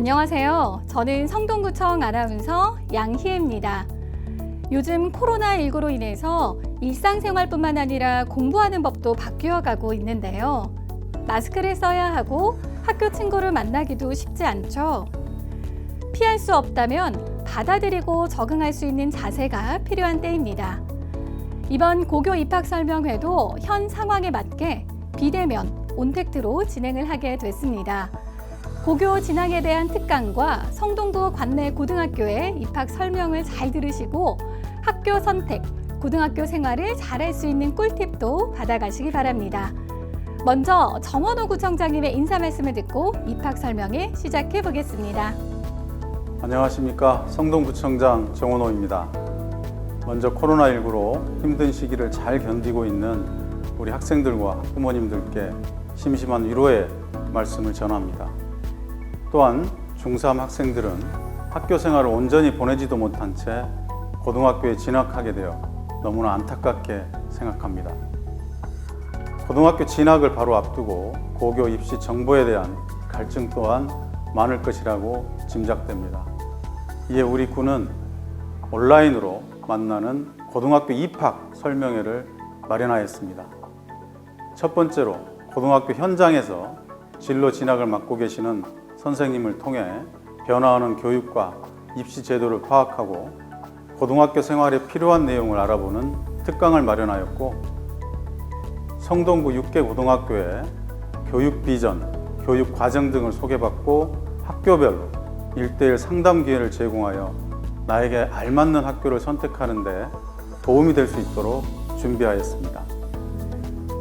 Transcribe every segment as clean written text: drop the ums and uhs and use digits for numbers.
안녕하세요. 저는 성동구청 아나운서 양희애입니다. 요즘 코로나19로 인해서 일상생활뿐만 아니라 공부하는 법도 바뀌어가고 있는데요. 마스크를 써야 하고 학교 친구를 만나기도 쉽지 않죠. 피할 수 없다면 받아들이고 적응할 수 있는 자세가 필요한 때입니다. 이번 고교 입학 설명회도 현 상황에 맞게 비대면, 온택트로 진행을 하게 됐습니다. 고교 진학에 대한 특강과 성동구 관내 고등학교의 입학 설명을 잘 들으시고 학교 선택, 고등학교 생활을 잘할 수 있는 꿀팁도 받아가시기 바랍니다. 먼저 정원호 구청장님의 인사 말씀을 듣고 입학 설명회 시작해 보겠습니다. 안녕하십니까. 성동구청장 정원호입니다. 먼저 코로나19로 힘든 시기를 잘 견디고 있는 우리 학생들과 학부모님들께 심심한 위로의 말씀을 전합니다. 또한 중3 학생들은 학교 생활을 온전히 보내지도 못한 채 고등학교에 진학하게 되어 너무나 안타깝게 생각합니다. 고등학교 진학을 바로 앞두고 고교 입시 정보에 대한 갈증 또한 많을 것이라고 짐작됩니다. 이에 우리 군은 온라인으로 만나는 고등학교 입학 설명회를 마련하였습니다. 첫 번째로 고등학교 현장에서 진로 진학을 맡고 계시는 선생님을 통해 변화하는 교육과 입시 제도를 파악하고 고등학교 생활에 필요한 내용을 알아보는 특강을 마련하였고, 성동구 6개 고등학교의 교육 비전, 교육 과정 등을 소개받고 학교별로 1:1 상담 기회를 제공하여 나에게 알맞는 학교를 선택하는 데 도움이 될 수 있도록 준비하였습니다.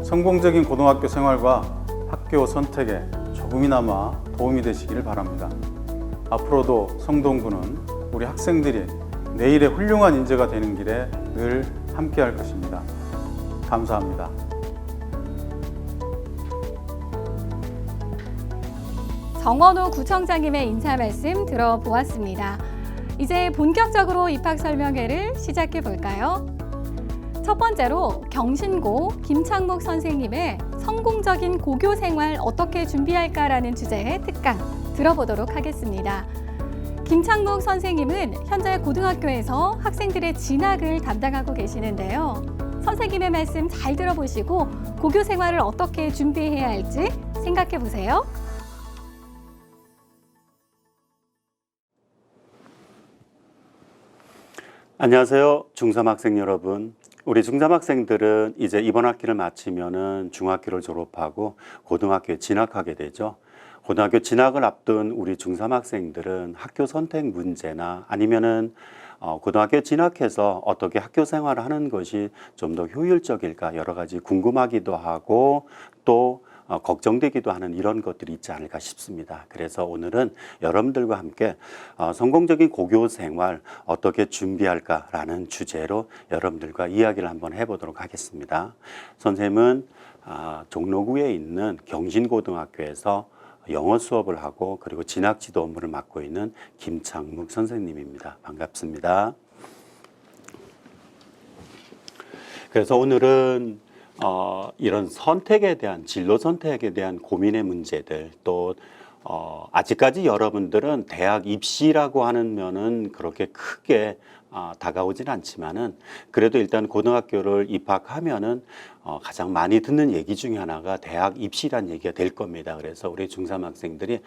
성공적인 고등학교 생활과 학교 선택에 조금이나마 도움이 되시기를 바랍니다. 앞으로도 성동구는 우리 학생들이 내일의 훌륭한 인재가 되는 길에 늘 함께할 것입니다. 감사합니다. 정원호 구청장님의 인사 말씀 들어보았습니다. 이제 본격적으로 입학 설명회를 시작해 볼까요? 첫 번째로 경신고 김창목 선생님의 성공적인 고교 생활 어떻게 준비할까라는 주제의 특강 들어보도록 하겠습니다. 김창목 선생님은 현재 고등학교에서 학생들의 진학을 담당하고 계시는데요. 선생님의 말씀 잘 들어보시고 고교 생활을 어떻게 준비해야 할지 생각해 보세요. 안녕하세요. 중3 학생 여러분. 우리 중3 학생들은 이제 이번 학기를 마치면은 중학교를 졸업하고 고등학교에 진학하게 되죠. 고등학교 진학을 앞둔 우리 중3 학생들은 학교 선택 문제나 아니면은 고등학교 진학해서 어떻게 학교 생활을 하는 것이 좀 더 효율적일까 여러 가지 궁금하기도 하고 또 걱정되기도 하는 이런 것들이 있지 않을까 싶습니다. 그래서 오늘은 여러분들과 함께 성공적인 고교 생활 어떻게 준비할까라는 주제로 여러분들과 이야기를 한번 해보도록 하겠습니다. 선생님은 종로구에 있는 경신고등학교에서 영어 수업을 하고 그리고 진학 지도 업무를 맡고 있는 김창묵 선생님입니다. 반갑습니다. 그래서 오늘은 이런 선택에 대한 진로 선택에 대한 고민의 문제들 또 아직까지 여러분들은 대학 입시라고 하는 면은 그렇게 크게 다가오진 않지만은 그래도 일단 고등학교를 입학하면은 가장 많이 듣는 얘기 중에 하나가 대학 입시란 얘기가 될 겁니다. 그래서 우리 중3 학생들이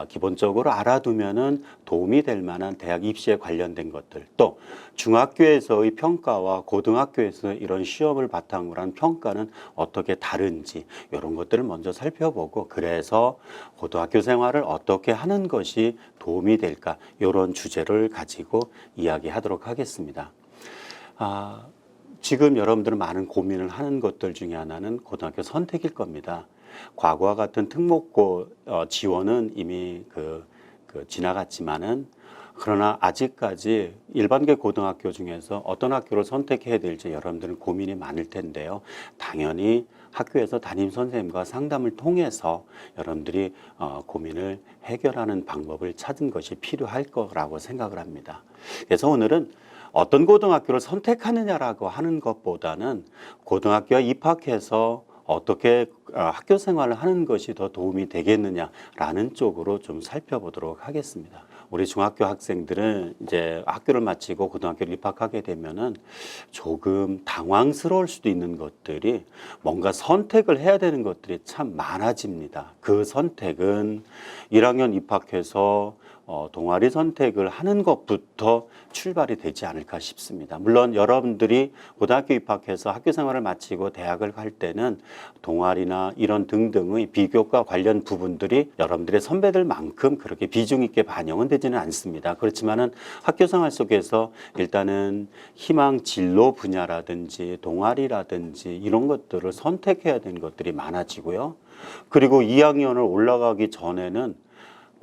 기본적으로 알아두면은 도움이 될 만한 대학 입시에 관련된 것들, 또 중학교에서의 평가와 고등학교에서 이런 시험을 바탕으로 한 평가는 어떻게 다른지 이런 것들을 먼저 살펴보고, 그래서 고등학교 생활을 어떻게 하는 것이 도움이 될까 이런 주제를 가지고 이야기하도록 하겠습니다. 지금 여러분들은 많은 고민을 하는 것들 중에 하나는 고등학교 선택일 겁니다. 과거와 같은 특목고 지원은 이미 지나갔지만은 그러나 아직까지 일반계 고등학교 중에서 어떤 학교를 선택해야 될지 여러분들은 고민이 많을 텐데요. 당연히 학교에서 담임 선생님과 상담을 통해서 여러분들이 고민을 해결하는 방법을 찾은 것이 필요할 거라고 생각을 합니다. 그래서 오늘은 어떤 고등학교를 선택하느냐라고 하는 것보다는 고등학교에 입학해서 어떻게 학교 생활을 하는 것이 더 도움이 되겠느냐라는 쪽으로 좀 살펴보도록 하겠습니다. 우리 중학교 학생들은 이제 학교를 마치고 고등학교를 입학하게 되면은 조금 당황스러울 수도 있는 것들이 뭔가 선택을 해야 되는 것들이 참 많아집니다. 그 선택은 1학년 입학해서 동아리 선택을 하는 것부터 출발이 되지 않을까 싶습니다. 물론 여러분들이 고등학교 입학해서 학교 생활을 마치고 대학을 갈 때는 동아리나 이런 등등의 비교과 관련 부분들이 여러분들의 선배들만큼 그렇게 비중 있게 반영은 되지는 않습니다. 그렇지만은 학교 생활 속에서 일단은 희망 진로 분야라든지 동아리라든지 이런 것들을 선택해야 되는 것들이 많아지고요. 그리고 2학년을 올라가기 전에는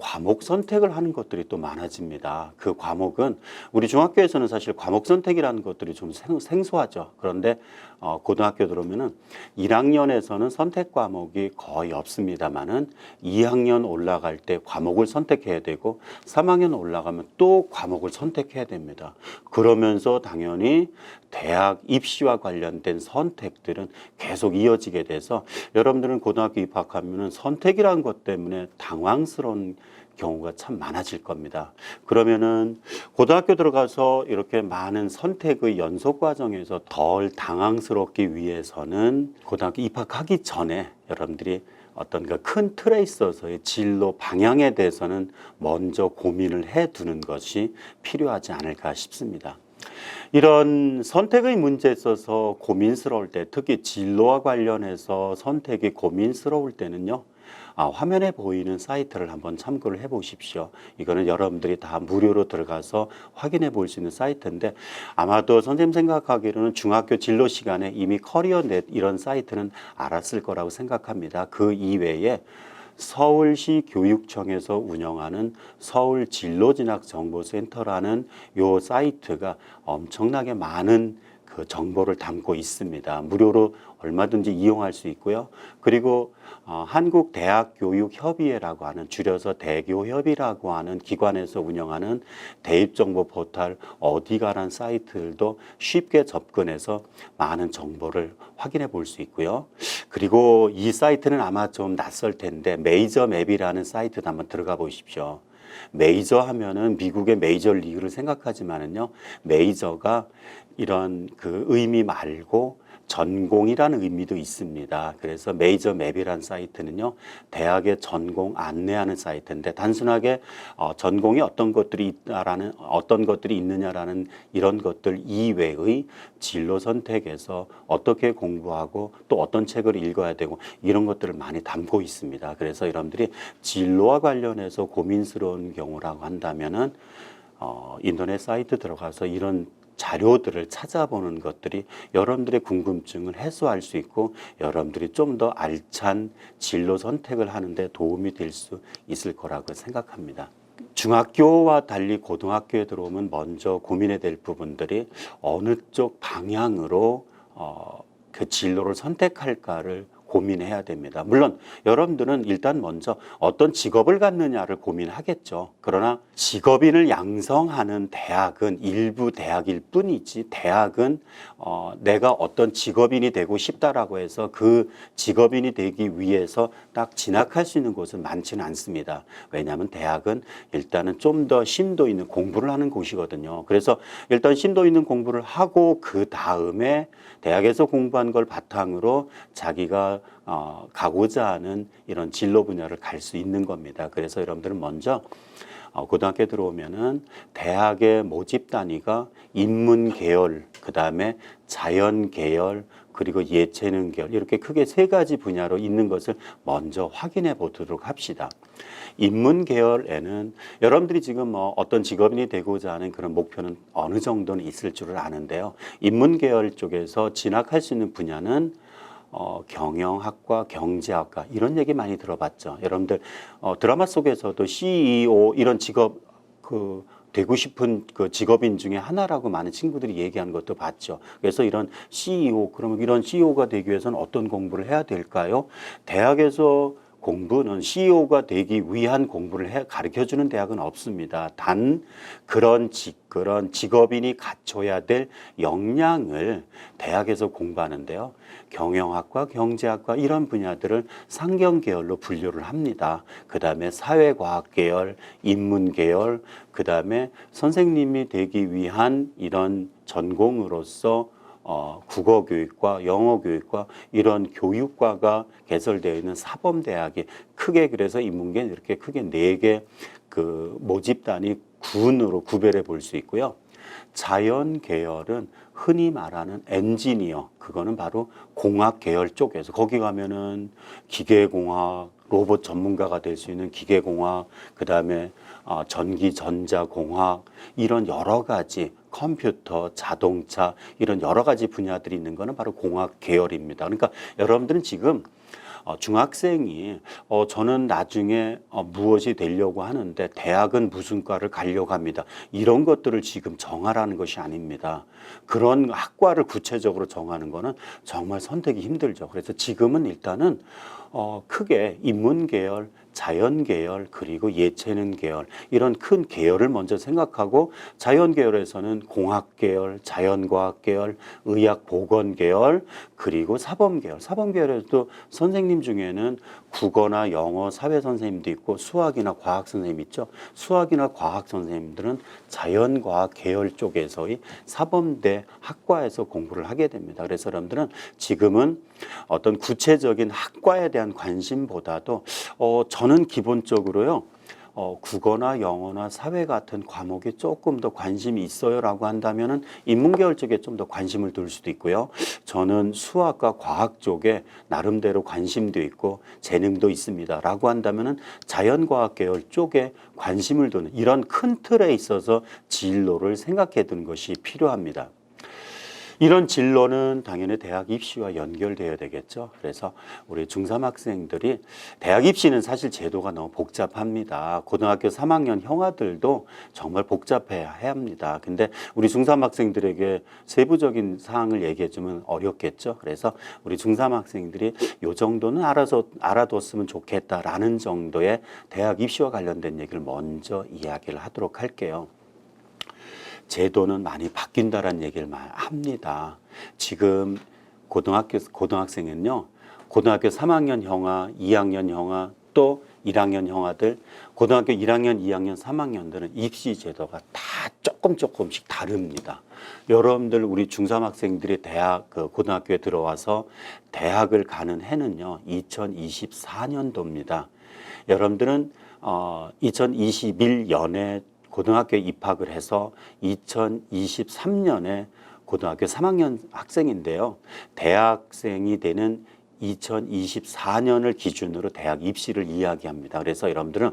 과목 선택을 하는 것들이 또 많아집니다. 그 과목은 우리 중학교에서는 사실 과목 선택이라는 것들이 좀 생소하죠. 그런데 고등학교 들어오면은 1학년에서는 선택 과목이 거의 없습니다만은 2학년 올라갈 때 과목을 선택해야 되고 3학년 올라가면 또 과목을 선택해야 됩니다. 그러면서 당연히 대학 입시와 관련된 선택들은 계속 이어지게 돼서 여러분들은 고등학교 입학하면은 선택이라는 것 때문에 당황스러운 경우가 참 많아질 겁니다. 그러면은 고등학교 들어가서 이렇게 많은 선택의 연속 과정에서 덜 당황스럽기 위해서는 고등학교 입학하기 전에 여러분들이 어떤 그 큰 틀에 있어서의 진로 방향에 대해서는 먼저 고민을 해 두는 것이 필요하지 않을까 싶습니다. 이런 선택의 문제에 있어서 고민스러울 때, 특히 진로와 관련해서 선택이 고민스러울 때는요, 화면에 보이는 사이트를 한번 참고를 해 보십시오. 이거는 여러분들이 다 무료로 들어가서 확인해 볼 수 있는 사이트인데 아마도 선생님 생각하기로는 중학교 진로 시간에 이미 커리어넷 이런 사이트는 알았을 거라고 생각합니다. 그 이외에 서울시 교육청에서 운영하는 서울진로진학정보센터라는 요 사이트가 엄청나게 많은 그 정보를 담고 있습니다. 무료로 얼마든지 이용할 수 있고요. 그리고 한국대학교육협의회라고 하는, 줄여서 대교협이라고 하는 기관에서 운영하는 대입정보 포털 어디가란 사이트들도 쉽게 접근해서 많은 정보를 확인해 볼 수 있고요. 그리고 이 사이트는 아마 좀 낯설 텐데 메이저맵이라는 사이트도 한번 들어가 보십시오. 메이저 하면은 미국의 메이저 리그를 생각하지만은요, 메이저가 이런 그 의미 말고 전공이라는 의미도 있습니다. 그래서 메이저 맵이라는 사이트는요, 대학의 전공 안내하는 사이트인데 단순하게 전공이 어떤 것들이 있느냐라는 이런 것들 이외의 진로 선택에서 어떻게 공부하고 또 어떤 책을 읽어야 되고 이런 것들을 많이 담고 있습니다. 그래서 여러분들이 진로와 관련해서 고민스러운 경우라고 한다면은 인터넷 사이트 들어가서 이런 자료들을 찾아보는 것들이 여러분들의 궁금증을 해소할 수 있고 여러분들이 좀 더 알찬 진로 선택을 하는데 도움이 될 수 있을 거라고 생각합니다. 중학교와 달리 고등학교에 들어오면 먼저 고민해야 될 부분들이 어느 쪽 방향으로 그 진로를 선택할까를 고민해야 됩니다. 물론 여러분들은 일단 먼저 어떤 직업을 갖느냐를 고민하겠죠. 그러나 직업인을 양성하는 대학은 일부 대학일 뿐이지 대학은 내가 어떤 직업인이 되고 싶다라고 해서 그 직업인이 되기 위해서 딱 진학할 수 있는 곳은 많지는 않습니다. 왜냐하면 대학은 일단은 좀 더 심도 있는 공부를 하는 곳이거든요. 그래서 일단 심도 있는 공부를 하고 그 다음에 대학에서 공부한 걸 바탕으로 자기가 가고자 하는 이런 진로 분야를 갈 수 있는 겁니다. 그래서 여러분들은 먼저 고등학교에 들어오면은 대학의 모집 단위가 인문 계열, 그 다음에 자연 계열, 그리고 예체능 계열, 이렇게 크게 세 가지 분야로 있는 것을 먼저 확인해 보도록 합시다. 인문 계열에는 여러분들이 지금 어떤 직업인이 되고자 하는 그런 목표는 어느 정도는 있을 줄을 아는데요. 인문 계열 쪽에서 진학할 수 있는 분야는 경영학과, 경제학과 이런 얘기 많이 들어봤죠. 여러분들 드라마 속에서도 CEO 이런 직업 되고 싶은 그 직업인 중에 하나라고 많은 친구들이 얘기하는 것도 봤죠. 그래서 이런 CEO, 그러면 이런 CEO가 되기 위해서는 어떤 공부를 해야 될까요? 대학에서 공부는 CEO가 되기 위한 공부를 가르쳐주는 대학은 없습니다. 단 그런 직업인이 갖춰야 될 역량을 대학에서 공부하는데요. 경영학과, 경제학과 이런 분야들을 상경 계열로 분류를 합니다. 그 다음에 사회과학 계열, 인문 계열, 그 다음에 선생님이 되기 위한 이런 전공으로서 국어교육과 영어교육과 이런 교육과가 개설되어 있는 사범대학이 크게 그래서 인문계 이렇게 크게 4개 그 모집단이 군으로 구별해 볼 수 있고요. 자연 계열은 흔히 말하는 엔지니어, 그거는 바로 공학 계열 쪽에서 거기 가면은 기계공학, 로봇 전문가가 될 수 있는 기계공학, 그 다음에 전기 전자공학 이런 여러 가지 컴퓨터, 자동차 이런 여러 가지 분야들이 있는 거는 바로 공학 계열입니다. 그러니까 여러분들은 지금 중학생이 저는 나중에 무엇이 되려고 하는데 대학은 무슨 과를 가려고 합니다. 이런 것들을 지금 정하라는 것이 아닙니다. 그런 학과를 구체적으로 정하는 거는 정말 선택이 힘들죠. 그래서 지금은 일단은 크게 인문 계열, 자연 계열, 그리고 예체능 계열 이런 큰 계열을 먼저 생각하고 자연 계열에서는 공학 계열, 자연과학 계열, 의학 보건 계열, 그리고 사범 계열. 사범 계열에서도 선생님 중에는 국어나 영어, 사회 선생님도 있고 수학이나 과학 선생님 있죠. 수학이나 과학 선생님들은 자연과학 계열 쪽에서의 사범대 학과에서 공부를 하게 됩니다. 그래서 여러분들은 지금은 어떤 구체적인 학과에 대한 관심보다도 저는 기본적으로요. 국어나 영어나 사회 같은 과목에 조금 더 관심이 있어요라고 한다면은 인문계열 쪽에 좀 더 관심을 둘 수도 있고요. 저는 수학과 과학 쪽에 나름대로 관심도 있고 재능도 있습니다라고 한다면은 자연과학 계열 쪽에 관심을 두는 이런 큰 틀에 있어서 진로를 생각해 두는 것이 필요합니다. 이런 진로는 당연히 대학 입시와 연결되어야 되겠죠. 그래서 우리 중3 학생들이 대학 입시는 사실 제도가 너무 복잡합니다. 고등학교 3학년 형아들도 정말 복잡해야 합니다. 근데 우리 중3 학생들에게 세부적인 사항을 얘기해 주면 어렵겠죠. 그래서 우리 중3 학생들이 요 정도는 알아뒀으면 좋겠다라는 정도의 대학 입시와 관련된 얘기를 먼저 이야기를 하도록 할게요. 제도는 많이 바뀐다라는 얘기를 합니다. 지금 고등학생은요, 고등학교 3학년 형아, 2학년 형아, 또 1학년 형아들, 고등학교 1학년, 2학년, 3학년들은 입시 제도가 다 조금씩 다릅니다. 여러분들 우리 중3 학생들이 고등학교에 들어와서 대학을 가는 해는요, 2024년도입니다. 여러분들은 2021년에 고등학교에 입학을 해서 2023년에 고등학교 3학년 학생인데요. 대학생이 되는 2024년을 기준으로 대학 입시를 이야기합니다. 그래서 여러분들은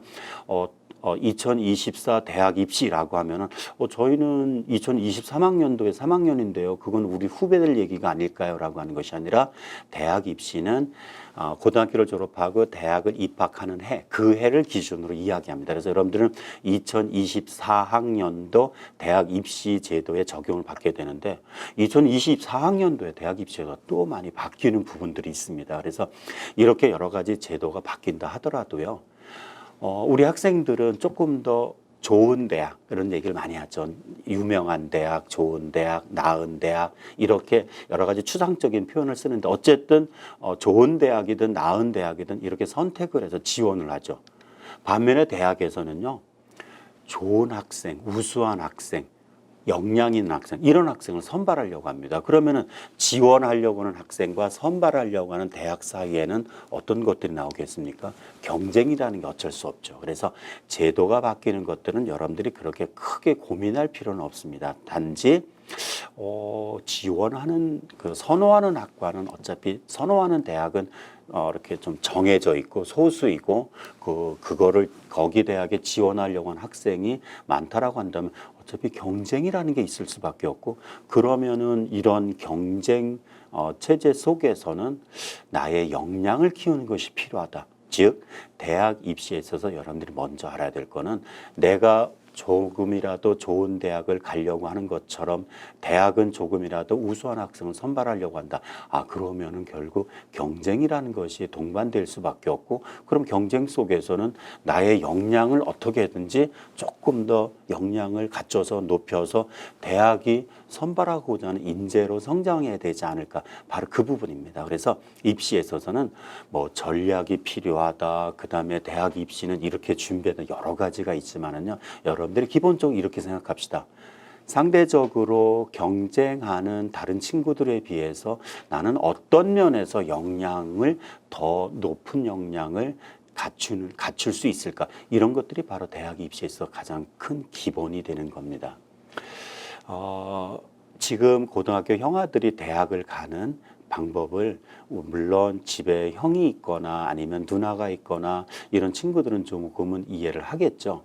2024 대학 입시라고 하면은 저희는 2023학년도에 3학년인데요. 그건 우리 후배들 얘기가 아닐까요? 라고 하는 것이 아니라 대학 입시는 고등학교를 졸업하고 대학을 입학하는 해, 그 해를 기준으로 이야기합니다. 그래서 여러분들은 2024학년도 대학 입시 제도에 적용을 받게 되는데 2024학년도에 대학 입시 제도가 또 많이 바뀌는 부분들이 있습니다. 그래서 이렇게 여러 가지 제도가 바뀐다 하더라도요. 우리 학생들은 조금 더 좋은 대학 이런 얘기를 많이 하죠. 유명한 대학, 좋은 대학, 나은 대학 이렇게 여러 가지 추상적인 표현을 쓰는데 어쨌든 좋은 대학이든 나은 대학이든 이렇게 선택을 해서 지원을 하죠. 반면에 대학에서는요. 좋은 학생, 우수한 학생, 역량 있는 학생 이런 학생을 선발하려고 합니다. 그러면은 지원하려고 하는 학생과 선발하려고 하는 대학 사이에는 어떤 것들이 나오겠습니까? 경쟁이라는 게 어쩔 수 없죠. 그래서 제도가 바뀌는 것들은 여러분들이 그렇게 크게 고민할 필요는 없습니다. 단지 지원하는 선호하는 학과는 어차피 선호하는 대학은 이렇게 좀 정해져 있고 소수이고 그거를 거기 대학에 지원하려고 하는 학생이 많다라고 한다면 어차피 경쟁이라는 게 있을 수밖에 없고 그러면은 이런 경쟁 체제 속에서는 나의 역량을 키우는 것이 필요하다. 즉 대학 입시에 있어서 여러분들이 먼저 알아야 될 거는 내가 조금이라도 좋은 대학을 가려고 하는 것처럼 대학은 조금이라도 우수한 학생을 선발하려고 한다. 그러면은 결국 경쟁이라는 것이 동반될 수밖에 없고, 그럼 경쟁 속에서는 나의 역량을 어떻게든지 조금 더 역량을 갖춰서 높여서 대학이 선발하고자 하는 인재로 성장해야 되지 않을까. 바로 그 부분입니다. 그래서 입시에 있어서는 뭐 전략이 필요하다. 그다음에 대학 입시는 이렇게 준비하는 여러 가지가 있지만은요. 여러분들이 기본적으로 이렇게 생각합시다. 상대적으로 경쟁하는 다른 친구들에 비해서 나는 어떤 면에서 역량을 더 높은 역량을 갖출 수 있을까? 이런 것들이 바로 대학 입시에서 가장 큰 기본이 되는 겁니다. 지금 고등학교 형아들이 대학을 가는 방법을 물론 집에 형이 있거나 아니면 누나가 있거나 이런 친구들은 조금은 이해를 하겠죠.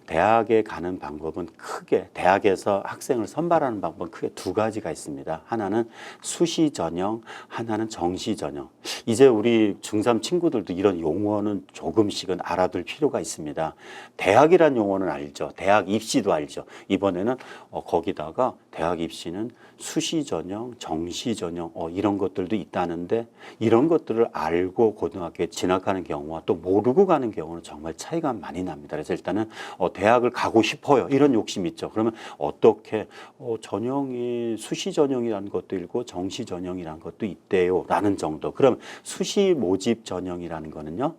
대학에 가는 방법은 크게, 대학에서 학생을 선발하는 방법은 크게 두 가지가 있습니다. 하나는 수시 전형, 하나는 정시 전형. 이제 우리 중3 친구들도 이런 용어는 조금씩은 알아둘 필요가 있습니다. 대학이란 용어는 알죠. 대학 입시도 알죠. 이번에는 거기다가 대학 입시는 수시 전형, 정시 전형 이런 것들도 있다는데, 이런 것들을 알고 고등학교에 진학하는 경우와 또 모르고 가는 경우는 정말 차이가 많이 납니다. 그래서 일단은 대학을 가고 싶어요. 이런 욕심이 있죠. 그러면 어떻게 전형이 수시 전형이라는 것도 있고 정시 전형이라는 것도 있대요. 라는 정도. 그럼 수시 모집 전형이라는 거는요.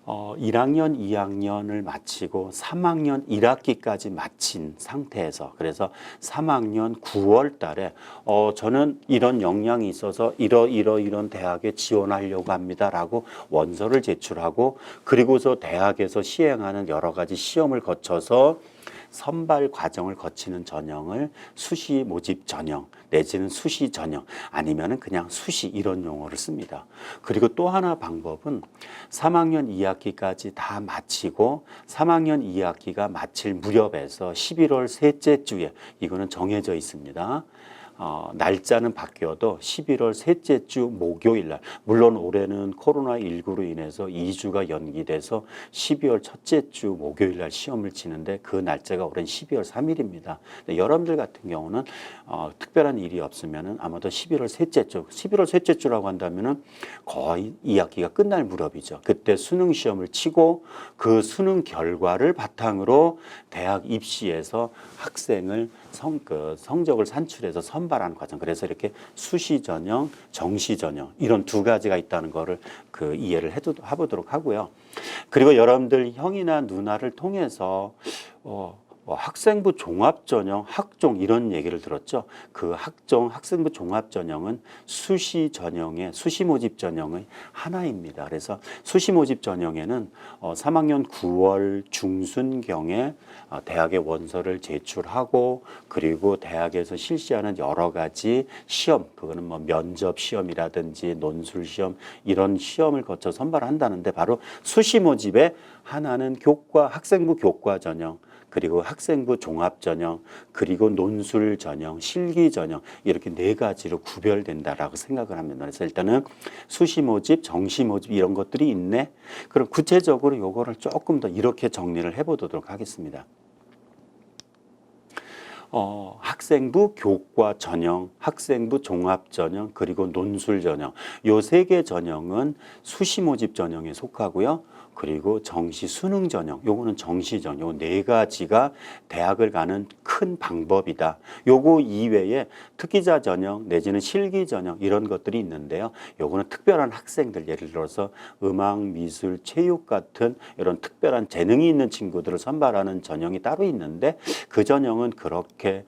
1학년, 2학년을 마치고 3학년 1학기까지 마친 상태에서, 그래서 3학년 9월 달에 저는 이런 역량이 있어서 이런 대학에 지원하려고 합니다라고 원서를 제출하고, 그리고서 대학에서 시행하는 여러 가지 시험을 거쳐서 선발 과정을 거치는 전형을 수시 모집 전형 내지는 수시 전형, 아니면은 그냥 수시, 이런 용어를 씁니다. 그리고 또 하나 방법은 3학년 2학기까지 다 마치고 3학년 2학기가 마칠 무렵에서 11월 셋째 주에, 이거는 정해져 있습니다. 날짜는 바뀌어도 11월 셋째 주 목요일 날, 물론 올해는 코로나19로 인해서 2주가 연기돼서 12월 첫째 주 목요일 날 시험을 치는데, 그 날짜가 올해는 12월 3일입니다. 여러분들 같은 경우는 특별한 일이 없으면은 아마도 11월 셋째 주라고 한다면은 거의 2학기가 끝날 무렵이죠. 그때 수능 시험을 치고 그 수능 결과를 바탕으로 대학 입시에서 학생을 성적을 산출해서 선발하는 과정. 그래서 이렇게 수시 전형, 정시 전형, 이런 두 가지가 있다는 거를 이해를 해보도록 하고요. 그리고 여러분들 형이나 누나를 통해서 학생부 종합전형, 학종, 이런 얘기를 들었죠. 그 학생부 종합전형은 수시 전형의, 수시 모집 전형의 하나입니다. 그래서 수시 모집 전형에는 3학년 9월 중순경에 대학에 원서를 제출하고, 그리고 대학에서 실시하는 여러 가지 시험, 그거는 뭐 면접 시험이라든지 논술 시험, 이런 시험을 거쳐 선발한다는데, 바로 수시 모집의 하나는 학생부 교과 전형, 그리고 학생부 종합 전형, 그리고 논술 전형, 실기 전형, 이렇게 네 가지로 구별된다라고 생각을 합니다. 그래서 일단은 수시 모집, 정시 모집, 이런 것들이 있네. 그럼 구체적으로 요거를 조금 더 이렇게 정리를 해보도록 하겠습니다. 학생부 교과 전형, 학생부 종합 전형, 그리고 논술 전형, 요 세 개 전형은 수시 모집 전형에 속하고요. 그리고 정시 수능 전형, 요거는 정시 전형, 요 네 가지가 대학을 가는 큰 방법이다. 요거 이외에 특기자 전형 내지는 실기 전형, 이런 것들이 있는데요. 요거는 특별한 학생들, 예를 들어서 음악, 미술, 체육 같은 이런 특별한 재능이 있는 친구들을 선발하는 전형이 따로 있는데, 그 전형은 그렇게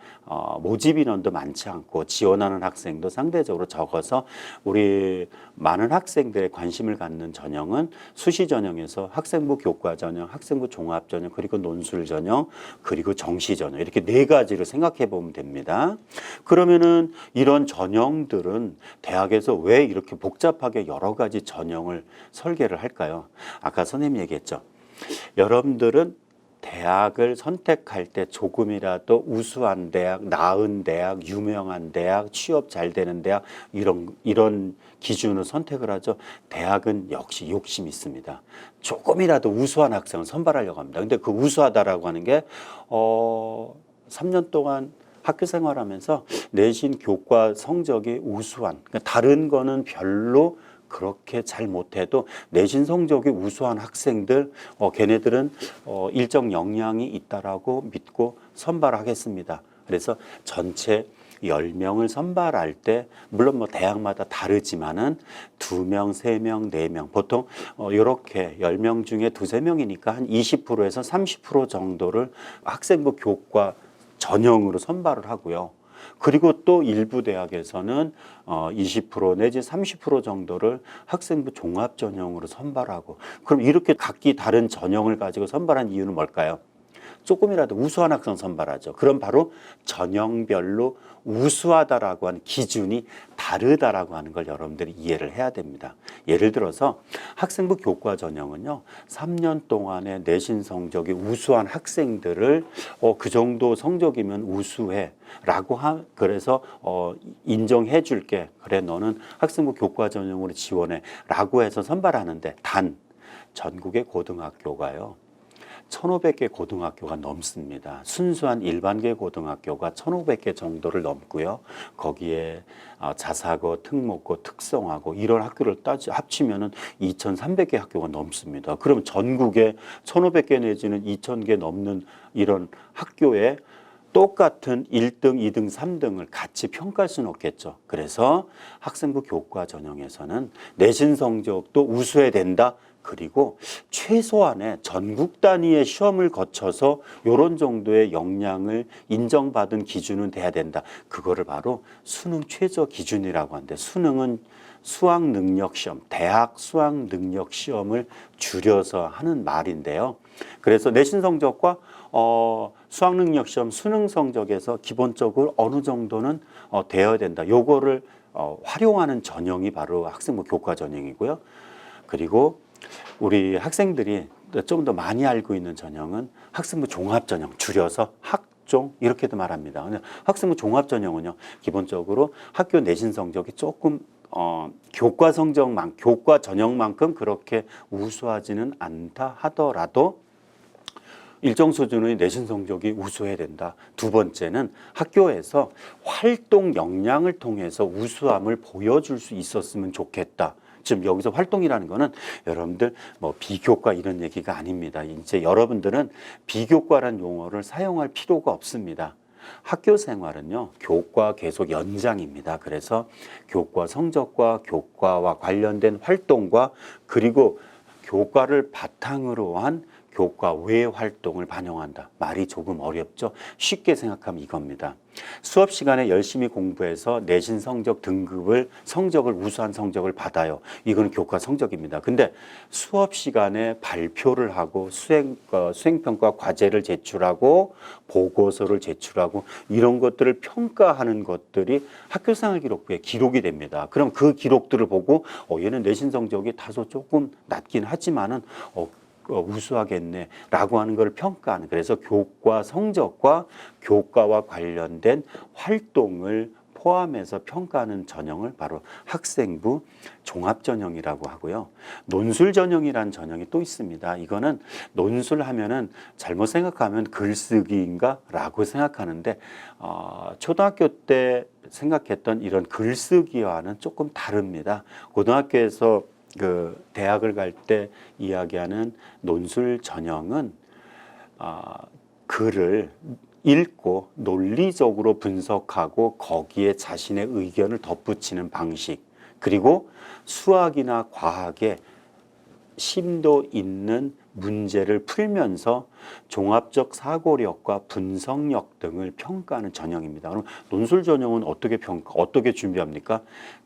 모집 인원도 많지 않고 지원하는 학생도 상대적으로 적어서 우리 많은 학생들의 관심을 갖는 전형은 수시 전형에서 학생부 교과 전형, 학생부 종합 전형, 그리고 논술 전형, 그리고 정시 전형, 이렇게 네 가지를 생각해 보면 됩니다. 그러면은 이런 전형들은 대학에서 왜 이렇게 복잡하게 여러 가지 전형을 설계를 할까요? 아까 선생님이 얘기했죠. 여러분들은 대학을 선택할 때 조금이라도 우수한 대학, 나은 대학, 유명한 대학, 취업 잘 되는 대학 이런 기준으로 선택을 하죠. 대학은 역시 욕심이 있습니다. 조금이라도 우수한 학생을 선발하려고 합니다. 근데 그 우수하다라고 하는 게 3년 동안 학교 생활하면서 내신 교과 성적이 우수한, 그러니까 다른 거는 별로 그렇게 잘 못해도 내신 성적이 우수한 학생들, 걔네들은 일정 역량이 있다라고 믿고 선발하겠습니다. 그래서 전체 10명을 선발할 때 물론 뭐 대학마다 다르지만은 2명, 3명, 4명 보통 이렇게 10명 중에 2~3명이니까 한 20%에서 30% 정도를 학생부 교과 전형으로 선발을 하고요. 그리고 또 일부 대학에서는 20% 내지 30% 정도를 학생부 종합 전형으로 선발하고, 그럼 이렇게 각기 다른 전형을 가지고 선발한 이유는 뭘까요? 조금이라도 우수한 학생 선발하죠. 그럼 바로 전형별로 우수하다라고 하는 기준이 다르다라고 하는 걸 여러분들이 이해를 해야 됩니다. 예를 들어서 학생부 교과 전형은요, 3년 동안의 내신 성적이 우수한 학생들을 그 정도 성적이면 우수해 라고 그래서 인정해 줄게, 그래 너는 학생부 교과 전형으로 지원해 라고 해서 선발하는데, 단 전국의 고등학교가요 1,500개 고등학교가 넘습니다. 순수한 일반계 고등학교가 1,500개 정도를 넘고요. 거기에 자사고, 특목고, 특성화고 이런 학교를 합치면은 2,300개 학교가 넘습니다. 그럼 전국에 1,500개 내지는 2,000개 넘는 이런 학교에 똑같은 1등, 2등, 3등을 같이 평가할 수는 없겠죠. 그래서 학생부 교과 전형에서는 내신 성적도 우수해야 된다. 그리고 최소한의 전국 단위의 시험을 거쳐서 이런 정도의 역량을 인정받은 기준은 돼야 된다. 그거를 바로 수능 최저 기준이라고 하는데, 수능은 수학능력시험, 대학 수학능력시험을 줄여서 하는 말인데요. 그래서 내신 성적과 수학능력시험 수능 성적에서 기본적으로 어느 정도는 되어야 된다. 요거를 활용하는 전형이 바로 학생부 교과 전형이고요. 그리고 우리 학생들이 좀 더 많이 알고 있는 전형은 학생부 종합전형, 줄여서 학종 이렇게도 말합니다. 학생부 종합전형은요, 기본적으로 학교 내신 성적이 조금 교과 전형만큼 그렇게 우수하지는 않다 하더라도 일정 수준의 내신 성적이 우수해야 된다. 두 번째는 학교에서 활동 역량을 통해서 우수함을 보여줄 수 있었으면 좋겠다. 지금 여기서 활동이라는 거는 여러분들 뭐 비교과 이런 얘기가 아닙니다. 이제 여러분들은 비교과란 용어를 사용할 필요가 없습니다. 학교 생활은요, 교과 계속 연장입니다. 그래서 교과 성적과 교과와 관련된 활동과 그리고 교과를 바탕으로 한 교과 외 활동을 반영한다. 말이 조금 어렵죠? 쉽게 생각하면 이겁니다. 수업 시간에 열심히 공부해서 내신 성적 성적을 우수한 성적을 받아요. 이거는 교과 성적입니다. 근데 수업 시간에 발표를 하고 수행평가 과제를 제출하고 보고서를 제출하고 이런 것들을 평가하는 것들이 학교생활 기록부에 기록이 됩니다. 그럼 그 기록들을 보고 얘는 내신 성적이 다소 조금 낮긴 하지만은 우수하겠네 라고 하는 걸 평가하는, 그래서 교과 성적과 교과와 관련된 활동을 포함해서 평가하는 전형을 바로 학생부 종합전형이라고 하고요. 논술전형이라는 전형이 또 있습니다. 이거는 논술하면은 잘못 생각하면 글쓰기인가 라고 생각하는데 초등학교 때 생각했던 이런 글쓰기와는 조금 다릅니다. 고등학교에서 대학을 갈 때 이야기하는 논술 전형은 글을 읽고 논리적으로 분석하고 거기에 자신의 의견을 덧붙이는 방식, 그리고 수학이나 과학에 심도 있는 문제를 풀면서 종합적 사고력과 분석력 등을 평가하는 전형입니다. 그럼 논술 전형은 어떻게 준비합니까?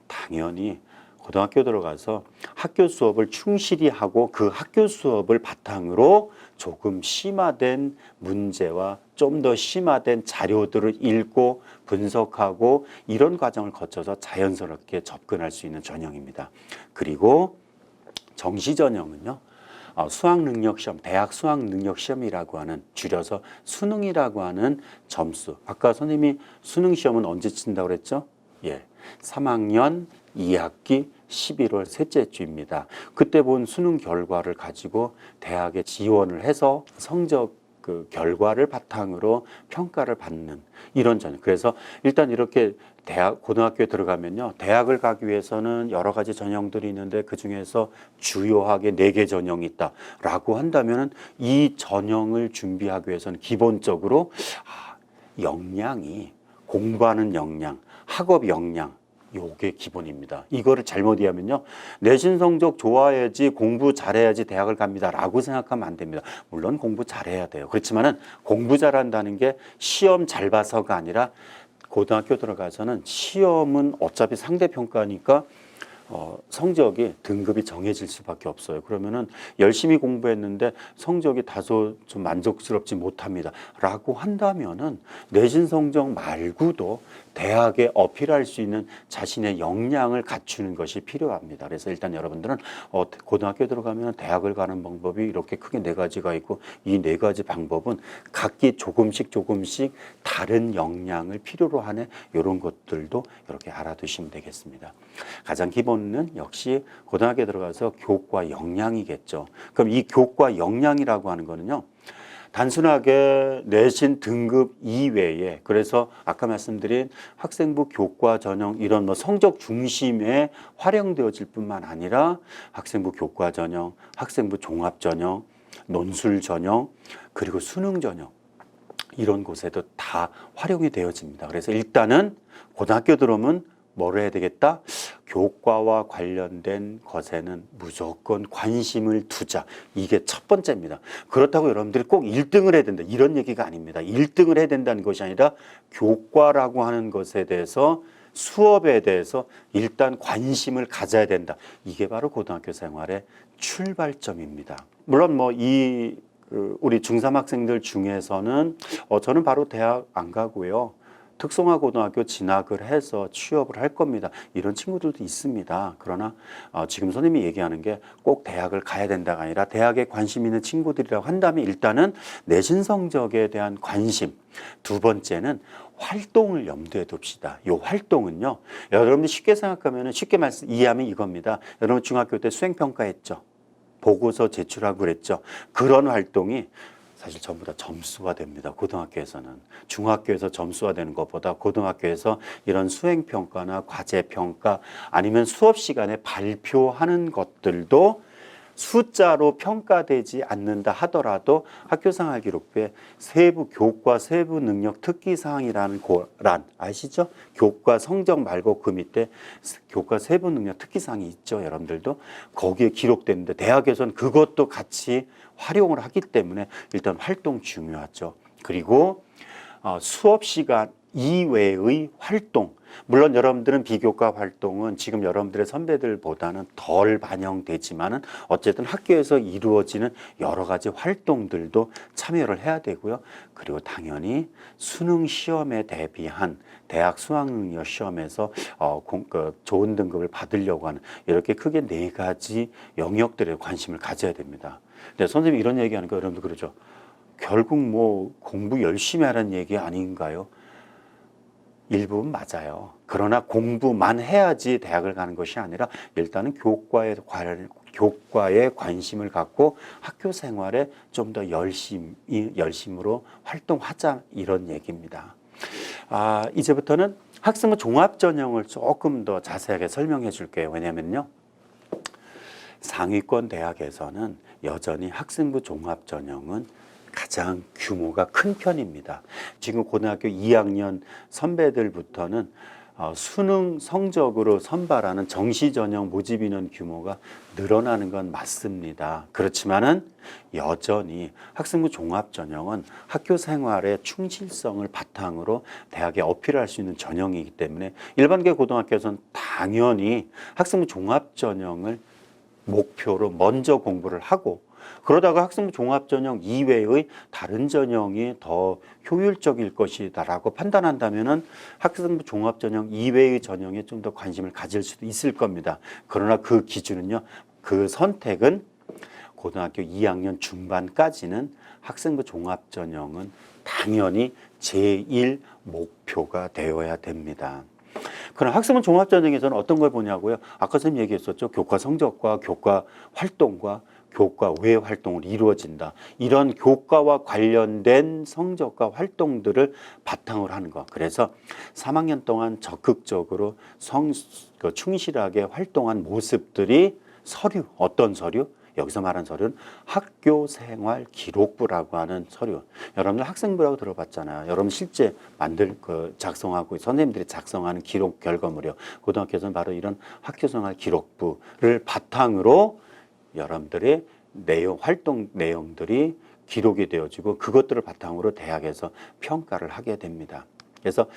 당연히 고등학교 들어가서 학교 수업을 충실히 하고 그 학교 수업을 바탕으로 조금 심화된 문제와 좀 더 심화된 자료들을 읽고 분석하고 이런 과정을 거쳐서 자연스럽게 접근할 수 있는 전형입니다. 그리고 정시 전형은요, 수학능력시험, 대학 수학능력시험이라고 하는 줄여서 수능이라고 하는 점수. 아까 선생님이 수능시험은 언제 친다고 그랬죠? 예, 3학년 2학기 11월 셋째 주입니다. 그때 본 수능 결과를 가지고 대학에 지원을 해서 성적 그 결과를 바탕으로 평가를 받는 이런 전형. 그래서 일단 이렇게 고등학교에 들어가면요, 대학을 가기 위해서는 여러 가지 전형들이 있는데 그 중에서 주요하게 4개 전형이 있다라고 한다면은 이 전형을 준비하기 위해서는 기본적으로 역량이 공부하는 역량, 학업 역량 요게 기본입니다. 이거를 잘못 이해하면요, 내신 성적 좋아야지 공부 잘해야지 대학을 갑니다라고 생각하면 안 됩니다. 물론 공부 잘해야 돼요. 그렇지만은 공부 잘한다는 게 시험 잘 봐서가 아니라 고등학교 들어가서는 시험은 어차피 상대평가니까 성적이 등급이 정해질 수밖에 없어요. 그러면은 열심히 공부했는데 성적이 다소 좀 만족스럽지 못합니다 라고 한다면은 내신 성적 말고도 대학에 어필할 수 있는 자신의 역량을 갖추는 것이 필요합니다. 그래서 일단 여러분들은 고등학교에 들어가면 대학을 가는 방법이 이렇게 크게 4가지가 있고 이 4가지 방법은 각기 조금씩 다른 역량을 필요로 하는 이런 것들도 이렇게 알아두시면 되겠습니다. 가장 기본은 역시 고등학교에 들어가서 교과 역량이겠죠. 그럼 이 교과 역량이라고 하는 거는요, 단순하게 내신 등급 이외에, 그래서 아까 말씀드린 학생부 교과 전형 이런 성적 중심에 활용되어질 뿐만 아니라 학생부 교과 전형, 학생부 종합 전형, 논술 전형, 그리고 수능 전형 이런 곳에도 다 활용이 되어집니다. 그래서 일단은 고등학교 들어오면 뭘 해야 되겠다? 교과와 관련된 것에는 무조건 관심을 두자. 이게 첫 번째입니다. 그렇다고 여러분들이 꼭 1등을 해야 된다, 이런 얘기가 아닙니다. 1등을 해야 된다는 것이 아니라 교과라고 하는 것에 대해서, 수업에 대해서 일단 관심을 가져야 된다. 이게 바로 고등학교 생활의 출발점입니다. 물론 우리 중3 학생들 중에서는 저는 바로 대학 안 가고요, 특성화 고등학교 진학을 해서 취업을 할 겁니다, 이런 친구들도 있습니다. 그러나 지금 선생님이 얘기하는 게 꼭 대학을 가야 된다가 아니라 대학에 관심 있는 친구들이라고 한다면 일단은 내신 성적에 대한 관심, 두 번째는 활동을 염두에 둡시다. 이 활동은요, 여러분들 쉽게 생각하면 쉽게 이해하면 이겁니다. 여러분 중학교 때 수행평가했죠, 보고서 제출하고 그랬죠. 그런 활동이 사실 전부 다 점수가 됩니다. 고등학교에서는. 중학교에서 점수가 되는 것보다 고등학교에서 이런 수행평가나 과제평가 아니면 수업 시간에 발표하는 것들도 숫자로 평가되지 않는다 하더라도 학교생활 기록부에 세부 교과 세부 능력 특기사항이라는 고란 아시죠? 교과 성적 말고 그 밑에 교과 세부 능력 특기사항이 있죠. 여러분들도 거기에 기록되는데 대학에서는 그것도 같이 활용을 하기 때문에 일단 활동 중요하죠. 그리고 수업 시간 이외의 활동, 물론 여러분들은 비교과 활동은 지금 여러분들의 선배들보다는 덜 반영되지만은 어쨌든 학교에서 이루어지는 여러 가지 활동들도 참여를 해야 되고요. 그리고 당연히 수능 시험에 대비한 대학 수학능력 시험에서 좋은 등급을 받으려고 하는 이렇게 크게 4가지 영역들에 관심을 가져야 됩니다. 근데 선생님이 이런 얘기하니까 여러분들 그러죠. 결국 공부 열심히 하라는 얘기 아닌가요? 일부분 맞아요. 그러나 공부만 해야지 대학을 가는 것이 아니라 일단은 교과에 관심을 갖고 학교 생활에 좀 더 열심으로 활동하자, 이런 얘기입니다. 이제부터는 학생부 종합전형을 조금 더 자세하게 설명해 줄게요. 왜냐면요, 상위권 대학에서는 여전히 학생부 종합전형은 가장 규모가 큰 편입니다. 지금 고등학교 2학년 선배들부터는 수능 성적으로 선발하는 정시전형 모집 인원 규모가 늘어나는 건 맞습니다. 그렇지만은 여전히 학생부 종합전형은 학교 생활의 충실성을 바탕으로 대학에 어필할 수 있는 전형이기 때문에 일반계 고등학교에서는 당연히 학생부 종합전형을 목표로 먼저 공부를 하고, 그러다가 학생부 종합전형 이외의 다른 전형이 더 효율적일 것이다라고 판단한다면은 학생부 종합전형 이외의 전형에 좀 더 관심을 가질 수도 있을 겁니다. 그러나 그 기준은요, 그 선택은 고등학교 2학년 중반까지는 학생부 종합전형은 당연히 제1 목표가 되어야 됩니다. 그럼 학생부 종합전형에서는 어떤 걸 보냐고요? 아까 선생님 얘기했었죠. 교과 성적과 교과 활동과 교과 외 활동을 이루어진다. 이런 교과와 관련된 성적과 활동들을 바탕으로 하는 것. 그래서 3학년 동안 적극적으로 충실하게 활동한 모습들이 서류, 어떤 서류? 여기서 말한 서류는 학교생활 기록부라고 하는 서류. 여러분들 학생부라고 들어봤잖아요. 여러분 실제 작성하고 선생님들이 작성하는 기록 결과물이요. 고등학교에서는 바로 이런 학교생활 기록부를 바탕으로 여러분들의 활동 내용들이 기록이 되어지고 그것들을 바탕으로 대학에서 평가를 하게 됩니다. 그래서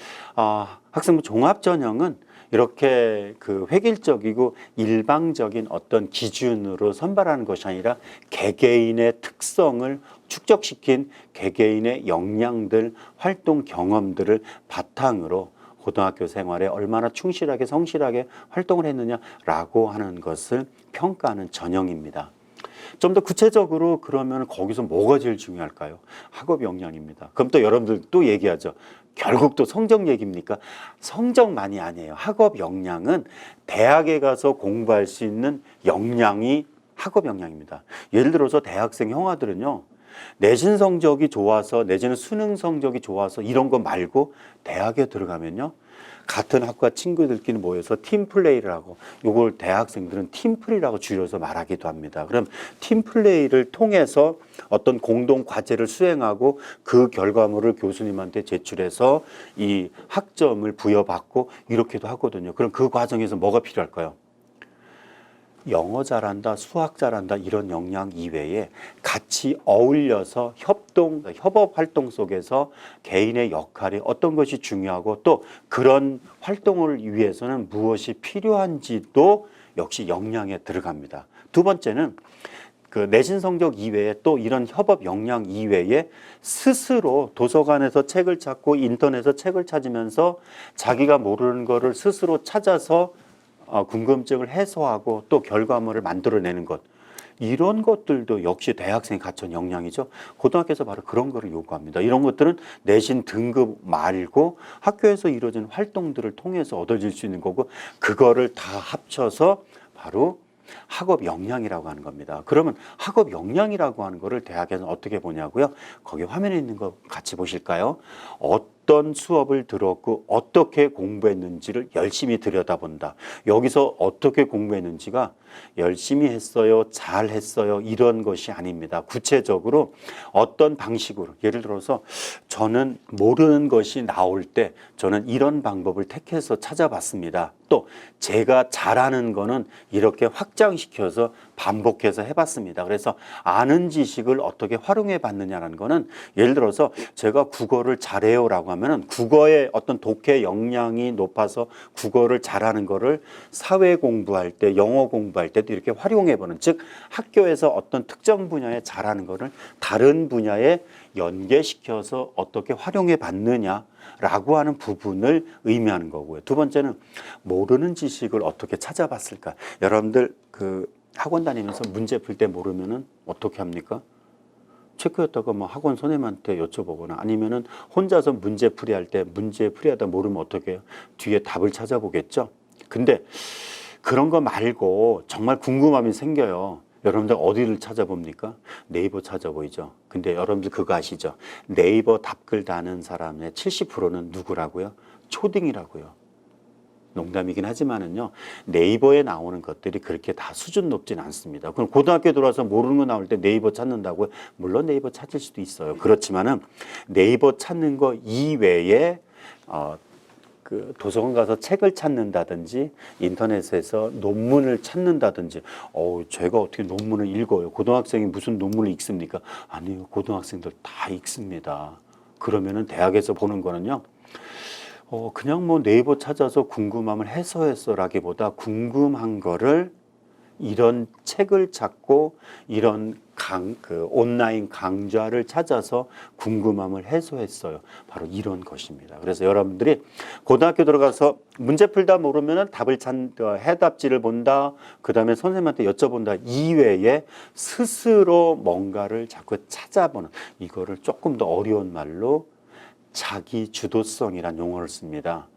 학생부 종합전형은 이렇게 그 획일적이고 일방적인 어떤 기준으로 선발하는 것이 아니라 개개인의 특성을 축적시킨 개개인의 역량들, 활동 경험들을 바탕으로 고등학교 생활에 얼마나 충실하게 성실하게 활동을 했느냐라고 하는 것을 평가하는 전형입니다. 좀 더 구체적으로 그러면 거기서 뭐가 제일 중요할까요? 학업 역량입니다. 그럼 또 여러분들 또 얘기하죠. 결국 또 성적 얘기입니까? 성적만이 아니에요. 학업 역량은 대학에 가서 공부할 수 있는 역량이 학업 역량입니다. 예를 들어서 대학생 형아들은요. 내신 성적이 좋아서 내지는 수능 성적이 좋아서 이런 거 말고 대학에 들어가면요. 같은 학과 친구들끼리 모여서 팀플레이를 하고 이걸 대학생들은 팀플이라고 줄여서 말하기도 합니다. 그럼 팀플레이를 통해서 어떤 공동 과제를 수행하고 그 결과물을 교수님한테 제출해서 이 학점을 부여받고 이렇게도 하거든요. 그럼 그 과정에서 뭐가 필요할까요? 영어 잘한다, 수학 잘한다 이런 역량 이외에 같이 어울려서 협업 활동 속에서 개인의 역할이 어떤 것이 중요하고 또 그런 활동을 위해서는 무엇이 필요한지도 역시 역량에 들어갑니다. 두 번째는 그 내신 성적 이외에 또 이런 협업 역량 이외에 스스로 도서관에서 책을 찾고 인터넷에서 책을 찾으면서 자기가 모르는 거를 스스로 찾아서 궁금증을 해소하고 또 결과물을 만들어내는 것. 이런 것들도 역시 대학생이 갖춘 역량이죠. 고등학교에서 바로 그런 거를 요구합니다. 이런 것들은 내신 등급 말고 학교에서 이루어지는 활동들을 통해서 얻어질 수 있는 거고 그거를 다 합쳐서 바로 학업 역량이라고 하는 겁니다. 그러면 학업 역량이라고 하는 거를 대학에서는 어떻게 보냐고요? 거기 화면에 있는 거 같이 보실까요? 어떤 수업을 들었고 어떻게 공부했는지를 열심히 들여다본다. 여기서 어떻게 공부했는지가 열심히 했어요, 잘했어요 이런 것이 아닙니다. 구체적으로 어떤 방식으로 예를 들어서 저는 모르는 것이 나올 때 저는 이런 방법을 택해서 찾아봤습니다. 또 제가 잘하는 거는 이렇게 확장시켜서 반복해서 해봤습니다. 그래서 아는 지식을 어떻게 활용해 봤느냐라는 거는 예를 들어서 제가 국어를 잘해요라고 하면은 국어의 어떤 독해 역량이 높아서 국어를 잘하는 거를 사회 공부할 때, 영어 공부할 때도 이렇게 활용해 보는, 즉 학교에서 어떤 특정 분야에 잘하는 거를 다른 분야에 연계시켜서 어떻게 활용해 봤느냐라고 하는 부분을 의미하는 거고요. 두 번째는 모르는 지식을 어떻게 찾아봤을까? 여러분들 그 학원 다니면서 문제 풀 때 모르면은 어떻게 합니까? 체크했다가 뭐 학원 선생님한테 여쭤보거나 아니면은 혼자서 문제 풀이할 때 문제 풀이하다 모르면 어떻게 해요? 뒤에 답을 찾아보겠죠? 근데 그런 거 말고 정말 궁금함이 생겨요. 여러분들 어디를 찾아봅니까? 네이버 찾아보이죠. 근데 여러분들 그거 아시죠? 네이버 답글 다는 사람의 70%는 누구라고요? 초딩이라고요. 농담이긴 하지만은요, 네이버에 나오는 것들이 그렇게 다 수준 높진 않습니다. 그럼 고등학교 들어와서 모르는 거 나올 때 네이버 찾는다고요? 물론 네이버 찾을 수도 있어요. 그렇지만은 네이버 찾는 거 이외에 그 도서관 가서 책을 찾는다든지 인터넷에서 논문을 찾는다든지 제가 어떻게 논문을 읽어요? 고등학생이 무슨 논문을 읽습니까? 아니요. 고등학생들 다 읽습니다. 그러면은 대학에서 보는 거는요. 그냥 뭐 네이버 찾아서 궁금함을 해소했어라기보다 궁금한 거를 이런 책을 찾고 이런 온라인 강좌를 찾아서 궁금함을 해소했어요. 바로 이런 것입니다. 그래서 여러분들이 고등학교 들어가서 문제 풀다 모르면 답을 해답지를 본다. 그 다음에 선생님한테 여쭤본다. 이외에 스스로 뭔가를 자꾸 찾아보는, 이거를 조금 더 어려운 말로 자기 주도성이란 용어를 씁니다.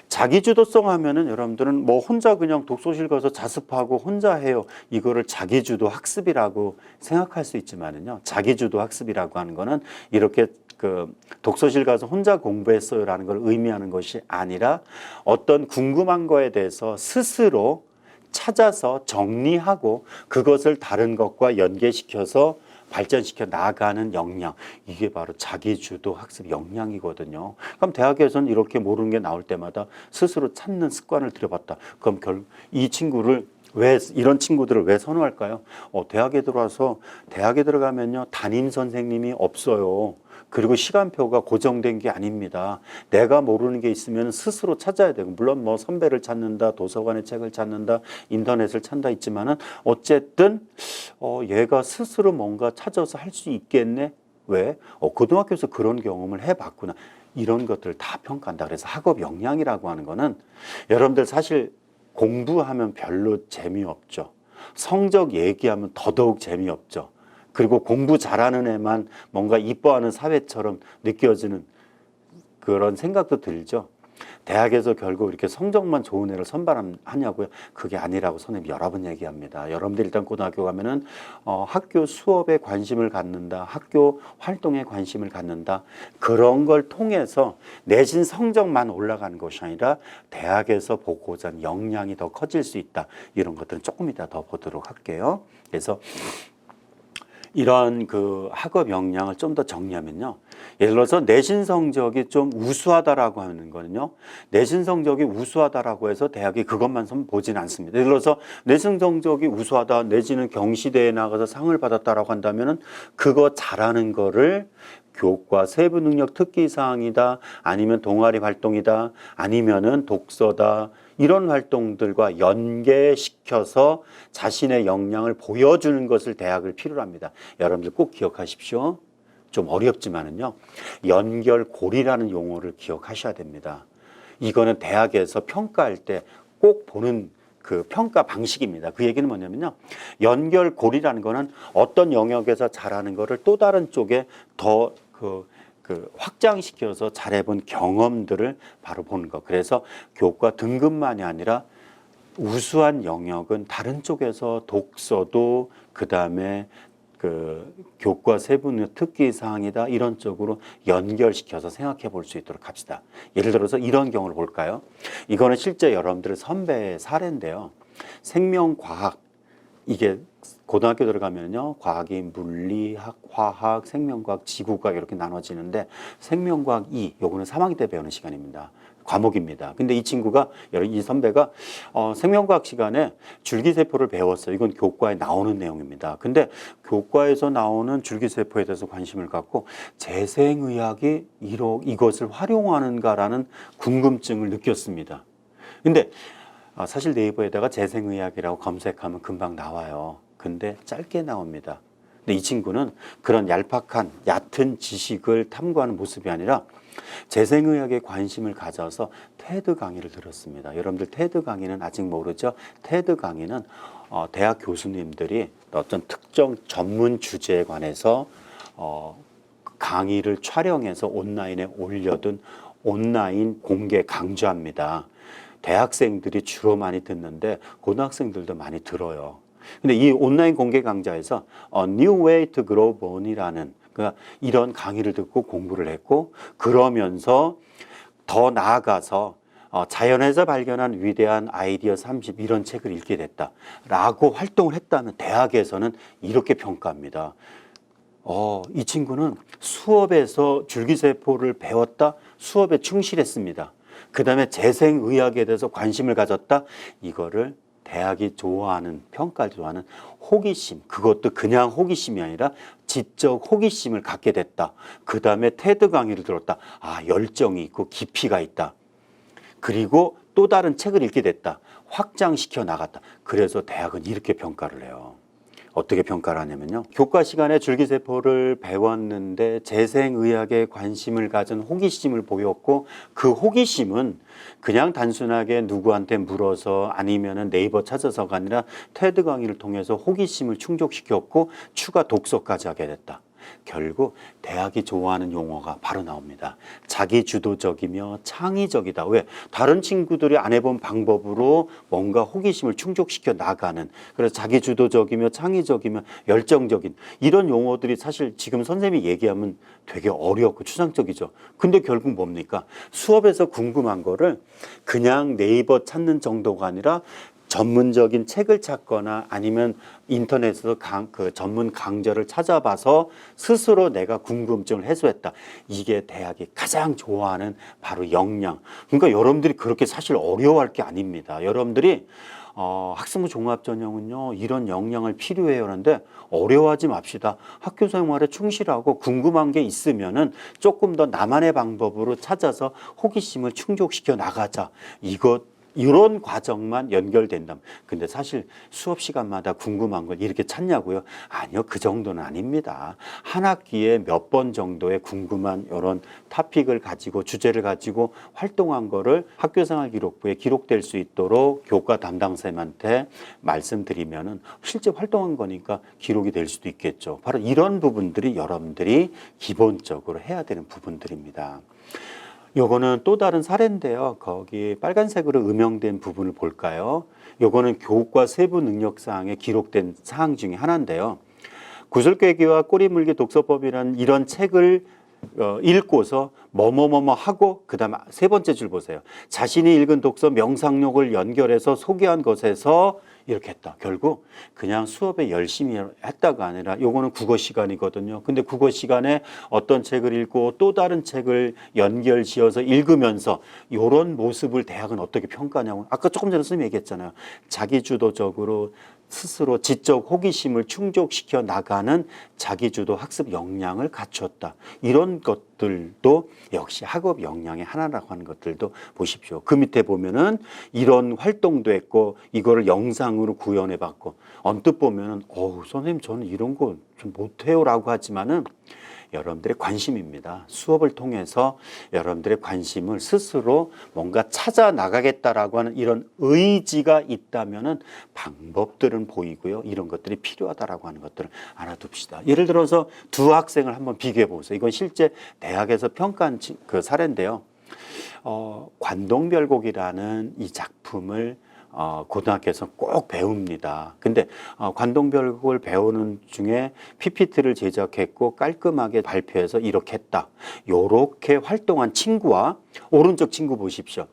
자기 주도성 하면은 여러분들은 뭐 혼자 그냥 독서실 가서 자습하고 혼자 해요. 이거를 자기 주도 학습이라고 생각할 수 있지만은요. 자기 주도 학습이라고 하는 거는 이렇게 독서실 가서 혼자 공부했어요라는 걸 의미하는 것이 아니라 어떤 궁금한 거에 대해서 스스로 찾아서 정리하고 그것을 다른 것과 연계시켜서 발전시켜 나가는 역량, 이게 바로 자기주도 학습 역량이거든요. 그럼 대학에서는 이렇게 모르는 게 나올 때마다 스스로 찾는 습관을 들여봤다. 그럼 이 친구를 이런 친구들을 왜 선호할까요? 대학에 들어가면요, 담임 선생님이 없어요. 그리고 시간표가 고정된 게 아닙니다. 내가 모르는 게 있으면 스스로 찾아야 되고, 물론 뭐 선배를 찾는다, 도서관의 책을 찾는다, 인터넷을 찾는다 있지만은 어쨌든 얘가 스스로 뭔가 찾아서 할 수 있겠네. 왜? 고등학교에서 그런 경험을 해봤구나. 이런 것들을 다 평가한다. 그래서 학업 역량이라고 하는 거는 여러분들 사실 공부하면 별로 재미없죠. 성적 얘기하면 더더욱 재미없죠. 그리고 공부 잘하는 애만 뭔가 이뻐하는 사회처럼 느껴지는 그런 생각도 들죠. 대학에서 결국 이렇게 성적만 좋은 애를 선발하냐고요? 그게 아니라고 선생님이 여러 번 얘기합니다. 여러분들 일단 고등학교 가면은 학교 수업에 관심을 갖는다, 학교 활동에 관심을 갖는다, 그런 걸 통해서 내신 성적만 올라가는 것이 아니라 대학에서 보고자 하는 역량이 더 커질 수 있다. 이런 것들은 조금 이따 더 보도록 할게요. 그래서 이런 학업 역량을 좀 더 정리하면요. 예를 들어서 내신 성적이 좀 우수하다라고 하는 거는요. 내신 성적이 우수하다라고 해서 대학이 그것만 보지는 않습니다. 예를 들어서 내신 성적이 우수하다, 내지는 경시대회에 나가서 상을 받았다라고 한다면은 그거 잘하는 거를 교과 세부 능력 특기 사항이다, 아니면 동아리 활동이다, 아니면은 독서다, 이런 활동들과 연계시켜서 자신의 역량을 보여주는 것을 대학을 필요로 합니다. 여러분들 꼭 기억하십시오. 좀 어렵지만은요, 연결고리라는 용어를 기억하셔야 됩니다. 이거는 대학에서 평가할 때 꼭 보는 그 평가 방식입니다. 그 얘기는 뭐냐면요, 연결고리라는 거는 어떤 영역에서 잘하는 거를 또 다른 쪽에 더 확장시켜서 잘해본 경험들을 바로 보는 것. 그래서 교과 등급만이 아니라 우수한 영역은 다른 쪽에서 독서도, 그 다음에 교과 세부 특기 사항이다, 이런 쪽으로 연결시켜서 생각해 볼 수 있도록 합시다. 예를 들어서 이런 경우를 볼까요? 이거는 실제 여러분들의 선배의 사례인데요. 생명과학, 이게 고등학교 들어가면요, 과학이 물리학, 화학, 생명과학, 지구과학 이렇게 나눠지는데, 생명과학 2, 요거는 3학기 때 배우는 시간입니다. 과목입니다. 근데 이 선배가 생명과학 시간에 줄기세포를 배웠어요. 이건 교과에 나오는 내용입니다. 근데 교과에서 나오는 줄기세포에 대해서 관심을 갖고 재생의학이 이것을 활용하는가라는 궁금증을 느꼈습니다. 근데 사실 네이버에다가 재생의학이라고 검색하면 금방 나와요. 근데 짧게 나옵니다. 근데 이 친구는 그런 얕은 지식을 탐구하는 모습이 아니라 재생의학에 관심을 가져서 테드 강의를 들었습니다. 여러분들 테드 강의는 아직 모르죠? 테드 강의는 대학 교수님들이 어떤 특정 전문 주제에 관해서 강의를 촬영해서 온라인에 올려둔 온라인 공개 강좌입니다. 대학생들이 주로 많이 듣는데 고등학생들도 많이 들어요. 근데 이 온라인 공개 강좌에서 New Way to Grow Bone이라는 이런 강의를 듣고 공부를 했고, 그러면서 더 나아가서 자연에서 발견한 위대한 아이디어 30 이런 책을 읽게 됐다라고 활동을 했다면 대학에서는 이렇게 평가합니다. 이 친구는 수업에서 줄기세포를 배웠다, 수업에 충실했습니다. 그 다음에 재생의학에 대해서 관심을 가졌다, 이거를 대학이 좋아하는, 평가를 좋아하는 호기심, 그것도 그냥 호기심이 아니라 지적 호기심을 갖게 됐다. 그 다음에 테드 강의를 들었다. 열정이 있고 깊이가 있다. 그리고 또 다른 책을 읽게 됐다. 확장시켜 나갔다. 그래서 대학은 이렇게 평가를 해요. 어떻게 평가를 하냐면요. 교과 시간에 줄기세포를 배웠는데 재생의학에 관심을 가진 호기심을 보였고 그 호기심은 그냥 단순하게 누구한테 물어서 아니면은 네이버 찾아서가 아니라 테드 강의를 통해서 호기심을 충족시켰고 추가 독서까지 하게 됐다. 결국 대학이 좋아하는 용어가 바로 나옵니다. 자기주도적이며 창의적이다. 왜? 다른 친구들이 안 해본 방법으로 뭔가 호기심을 충족시켜 나가는, 그래서 자기주도적이며 창의적이며 열정적인 이런 용어들이 사실 지금 선생님이 얘기하면 되게 어렵고 추상적이죠. 근데 결국 뭡니까? 수업에서 궁금한 거를 그냥 네이버 찾는 정도가 아니라 전문적인 책을 찾거나 아니면 인터넷에서 그 전문 강좌를 찾아봐서 스스로 내가 궁금증을 해소했다. 이게 대학이 가장 좋아하는 바로 역량. 그러니까 여러분들이 그렇게 사실 어려워할 게 아닙니다. 여러분들이 학생부 종합전형은요 이런 역량을 필요해요 하는데 어려워하지 맙시다. 학교 생활에 충실하고 궁금한 게 있으면은 조금 더 나만의 방법으로 찾아서 호기심을 충족시켜 나가자. 이런 과정만 연결된다면. 근데 사실 수업 시간마다 궁금한 걸 이렇게 찾냐고요? 아니요, 그 정도는 아닙니다. 한 학기에 몇 번 정도의 궁금한 이런 토픽을 가지고 주제를 가지고 활동한 거를 학교생활 기록부에 기록될 수 있도록 교과 담당쌤한테 말씀드리면은 실제 활동한 거니까 기록이 될 수도 있겠죠. 바로 이런 부분들이 여러분들이 기본적으로 해야 되는 부분들입니다. 요거는 또 다른 사례인데요. 거기 빨간색으로 음영된 부분을 볼까요? 요거는 교과 세부 능력 사항에 기록된 사항 중에 하나인데요. 구슬깨기와 꼬리물기 독서법이라는 이런 책을 읽고서 뭐뭐뭐뭐 하고 그다음 세 번째 줄 보세요. 자신이 읽은 독서 명상록을 연결해서 소개한 것에서 이렇게 했다. 결국 그냥 수업에 열심히 했다가 아니라 요거는 국어 시간이거든요. 근데 국어 시간에 어떤 책을 읽고 또 다른 책을 연결 지어서 읽으면서 요런 모습을 대학은 어떻게 평가하냐고. 아까 조금 전에 선생님이 얘기했잖아요. 자기주도적으로 스스로 지적 호기심을 충족시켜 나가는 자기주도 학습 역량을 갖췄다. 이런 것들도 역시 학업 역량의 하나라고 하는 것들도 보십시오. 그 밑에 보면은 이런 활동도 했고 이거를 영상으로 구현해 봤고 언뜻 보면은 선생님 저는 이런 거 좀 못해요라고 하지만은 여러분들의 관심입니다. 수업을 통해서 여러분들의 관심을 스스로 뭔가 찾아 나가겠다라고 하는 이런 의지가 있다면은 방법들은 보이고요. 이런 것들이 필요하다라고 하는 것들을 알아둡시다. 예를 들어서 두 학생을 한번 비교해 보세요. 이건 실제 대학에서 평가한 그 사례인데요. 관동별곡이라는 이 작품을 고등학교에서 꼭 배웁니다. 근데 관동별곡을 배우는 중에 PPT를 제작했고 깔끔하게 발표해서 이렇게 했다. 요렇게 활동한 친구와 오른쪽 친구 보십시오.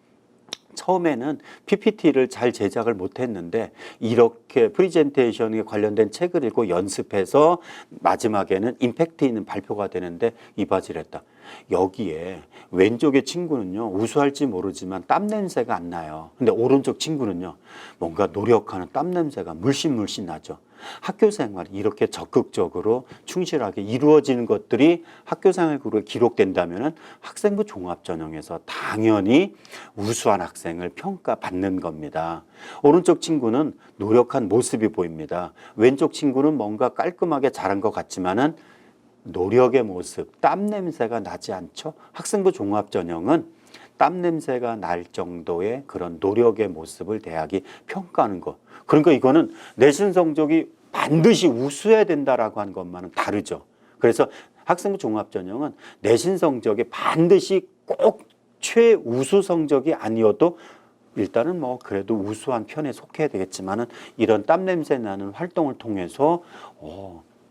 처음에는 PPT를 잘 제작을 못했는데 이렇게 프리젠테이션에 관련된 책을 읽고 연습해서 마지막에는 임팩트 있는 발표가 되는데 이바지를 했다. 여기에 왼쪽의 친구는요 우수할지 모르지만 땀 냄새가 안 나요. 근데 오른쪽 친구는요 뭔가 노력하는 땀 냄새가 물씬 나죠. 학교 생활이 이렇게 적극적으로 충실하게 이루어지는 것들이 학교 생활으로 기록된다면 학생부 종합전형에서 당연히 우수한 학생을 평가받는 겁니다. 오른쪽 친구는 노력한 모습이 보입니다. 왼쪽 친구는 뭔가 깔끔하게 잘한 것 같지만은 노력의 모습, 땀 냄새가 나지 않죠. 학생부 종합전형은 땀 냄새가 날 정도의 그런 노력의 모습을 대학이 평가하는 것. 그러니까 이거는 내신 성적이 반드시 우수해야 된다라고 하는 것만은 다르죠. 그래서 학생부 종합전형은 내신 성적이 반드시 꼭 최우수 성적이 아니어도 일단은 뭐 그래도 우수한 편에 속해야 되겠지만은 이런 땀 냄새 나는 활동을 통해서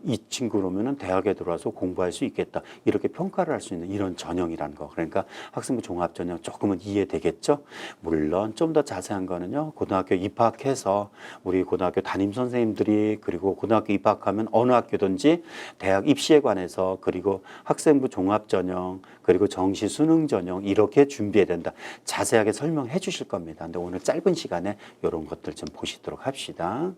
이 친구로면은 대학에 들어와서 공부할 수 있겠다. 이렇게 평가를 할 수 있는 이런 전형이라는 거. 그러니까 학생부 종합전형 조금은 이해되겠죠? 물론 좀 더 자세한 거는요. 고등학교 입학해서 우리 고등학교 담임 선생님들이 그리고 고등학교 입학하면 어느 학교든지 대학 입시에 관해서 그리고 학생부 종합전형 그리고 정시 수능 전형 이렇게 준비해야 된다. 자세하게 설명해 주실 겁니다. 근데 오늘 짧은 시간에 이런 것들 좀 보시도록 합시다.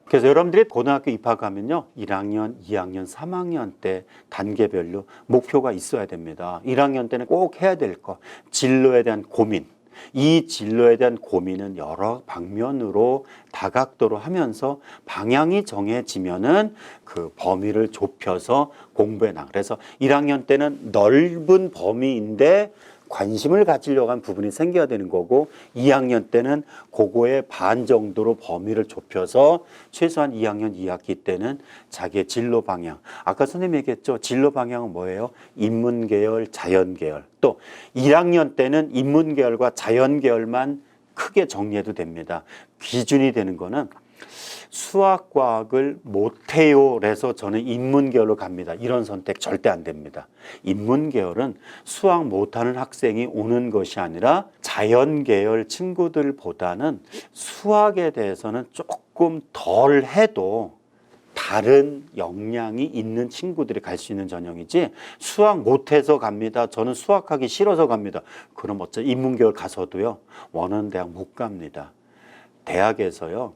그래서 여러분들이 고등학교 입학하면요 1학년, 2학년, 3학년 때 단계별로 목표가 있어야 됩니다. 1학년 때는 꼭 해야 될 거, 진로에 대한 고민, 이 진로에 대한 고민은 여러 방면으로 다각도로 하면서 방향이 정해지면은 그 범위를 좁혀서 공부해 나가. 그래서 1학년 때는 넓은 범위인데 관심을 가지려고 한 부분이 생겨야 되는 거고 2학년 때는 그거의 반 정도로 범위를 좁혀서 최소한 2학년 2학기 때는 자기의 진로 방향. 아까 선생님이 얘기했죠. 진로 방향은 뭐예요? 인문계열, 자연계열. 또 1학년 때는 인문계열과 자연계열만 크게 정리해도 됩니다. 기준이 되는 거는 수학, 과학을 못해요. 그래서 저는 인문계열로 갑니다. 이런 선택 절대 안 됩니다. 인문계열은 수학 못하는 학생이 오는 것이 아니라 자연계열 친구들보다는 수학에 대해서는 조금 덜 해도 다른 역량이 있는 친구들이 갈 수 있는 전형이지 수학 못해서 갑니다. 저는 수학하기 싫어서 갑니다. 그럼 어차피 인문계열 가서도요. 원하는 대학 못 갑니다. 대학에서요.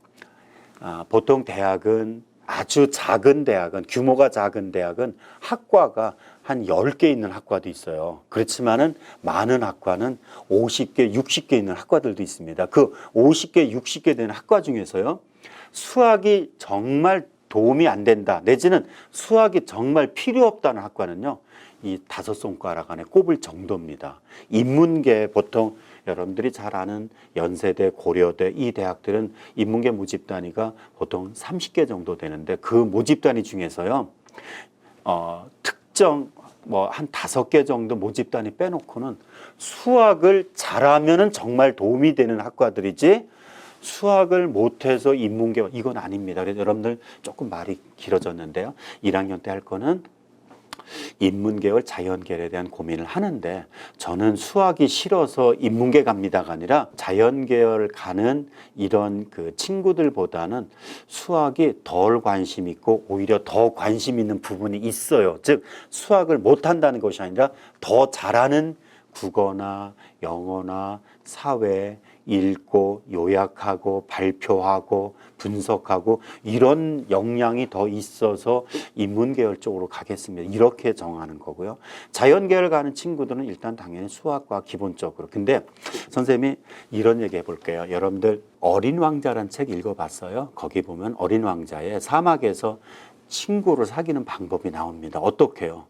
보통 대학은 아주 작은 대학은 규모가 작은 대학은 학과가 한 10개 있는 학과도 있어요. 그렇지만은 많은 학과는 50개, 60개 있는 학과들도 있습니다. 그 50개, 60개 되는 학과 중에서요. 수학이 정말 도움이 안 된다. 내지는 수학이 정말 필요 없다는 학과는요. 이 5손가락 안에 꼽을 정도입니다. 인문계 보통 여러분들이 잘 아는 연세대, 고려대 이 대학들은 인문계 모집 단위가 보통 30개 정도 되는데 그 모집 단위 중에서요. 특정 뭐 한 5개 정도 모집 단위 빼놓고는 수학을 잘하면은 정말 도움이 되는 학과들이지 수학을 못해서 인문계 이건 아닙니다. 그래서 여러분들 조금 말이 길어졌는데요. 1학년 때 할 거는 인문계열, 자연계열에 대한 고민을 하는데 저는 수학이 싫어서 인문계 갑니다가 아니라 자연계열 가는 이런 그 친구들보다는 수학이 덜 관심 있고 오히려 더 관심 있는 부분이 있어요. 즉 수학을 못한다는 것이 아니라 더 잘하는 국어나 영어나 사회 읽고 요약하고 발표하고 분석하고 이런 역량이 더 있어서 인문계열 쪽으로 가겠습니다. 이렇게 정하는 거고요. 자연계열 가는 친구들은 일단 당연히 수학과 기본적으로. 근데 선생님이 이런 얘기 해볼게요. 여러분들 어린 왕자라는 책 읽어봤어요? 거기 보면 어린 왕자의 사막에서 친구를 사귀는 방법이 나옵니다. 어떻게 해요?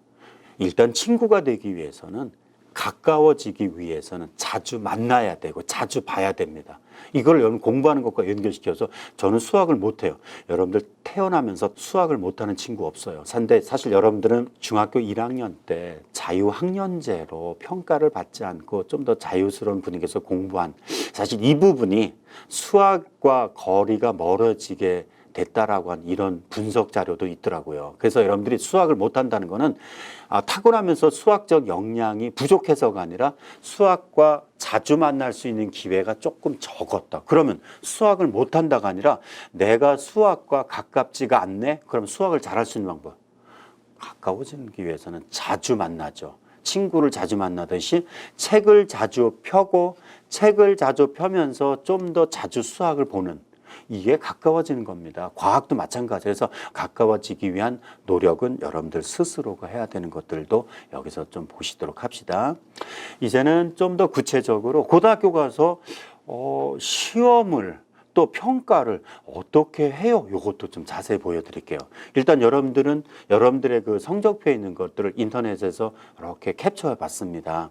일단 친구가 되기 위해서는 가까워지기 위해서는 자주 만나야 되고 자주 봐야 됩니다. 이걸 여러분 공부하는 것과 연결시켜서 저는 수학을 못해요. 여러분들 태어나면서 수학을 못하는 친구 없어요. 근데 사실 여러분들은 중학교 1학년 때 자유학년제로 평가를 받지 않고 좀 더 자유스러운 분위기에서 공부한 사실 이 부분이 수학과 거리가 멀어지게 됐다라고 한 이런 분석 자료도 있더라고요. 그래서 여러분들이 수학을 못한다는 거는 타고나면서 수학적 역량이 부족해서가 아니라 수학과 자주 만날 수 있는 기회가 조금 적었다. 그러면 수학을 못한다가 아니라 내가 수학과 가깝지가 않네? 그럼 수학을 잘할 수 있는 방법. 가까워지기 위해서는 자주 만나죠. 친구를 자주 만나듯이 책을 자주 펴고 책을 자주 펴면서 좀 더 자주 수학을 보는 이게 가까워지는 겁니다. 과학도 마찬가지로 해서 가까워지기 위한 노력은 여러분들 스스로가 해야 되는 것들도 여기서 좀 보시도록 합시다. 이제는 좀 더 구체적으로 고등학교 가서 시험을 또 평가를 어떻게 해요? 이것도 좀 자세히 보여드릴게요. 일단 여러분들은 여러분들의 그 성적표에 있는 것들을 인터넷에서 이렇게 캡처해 봤습니다.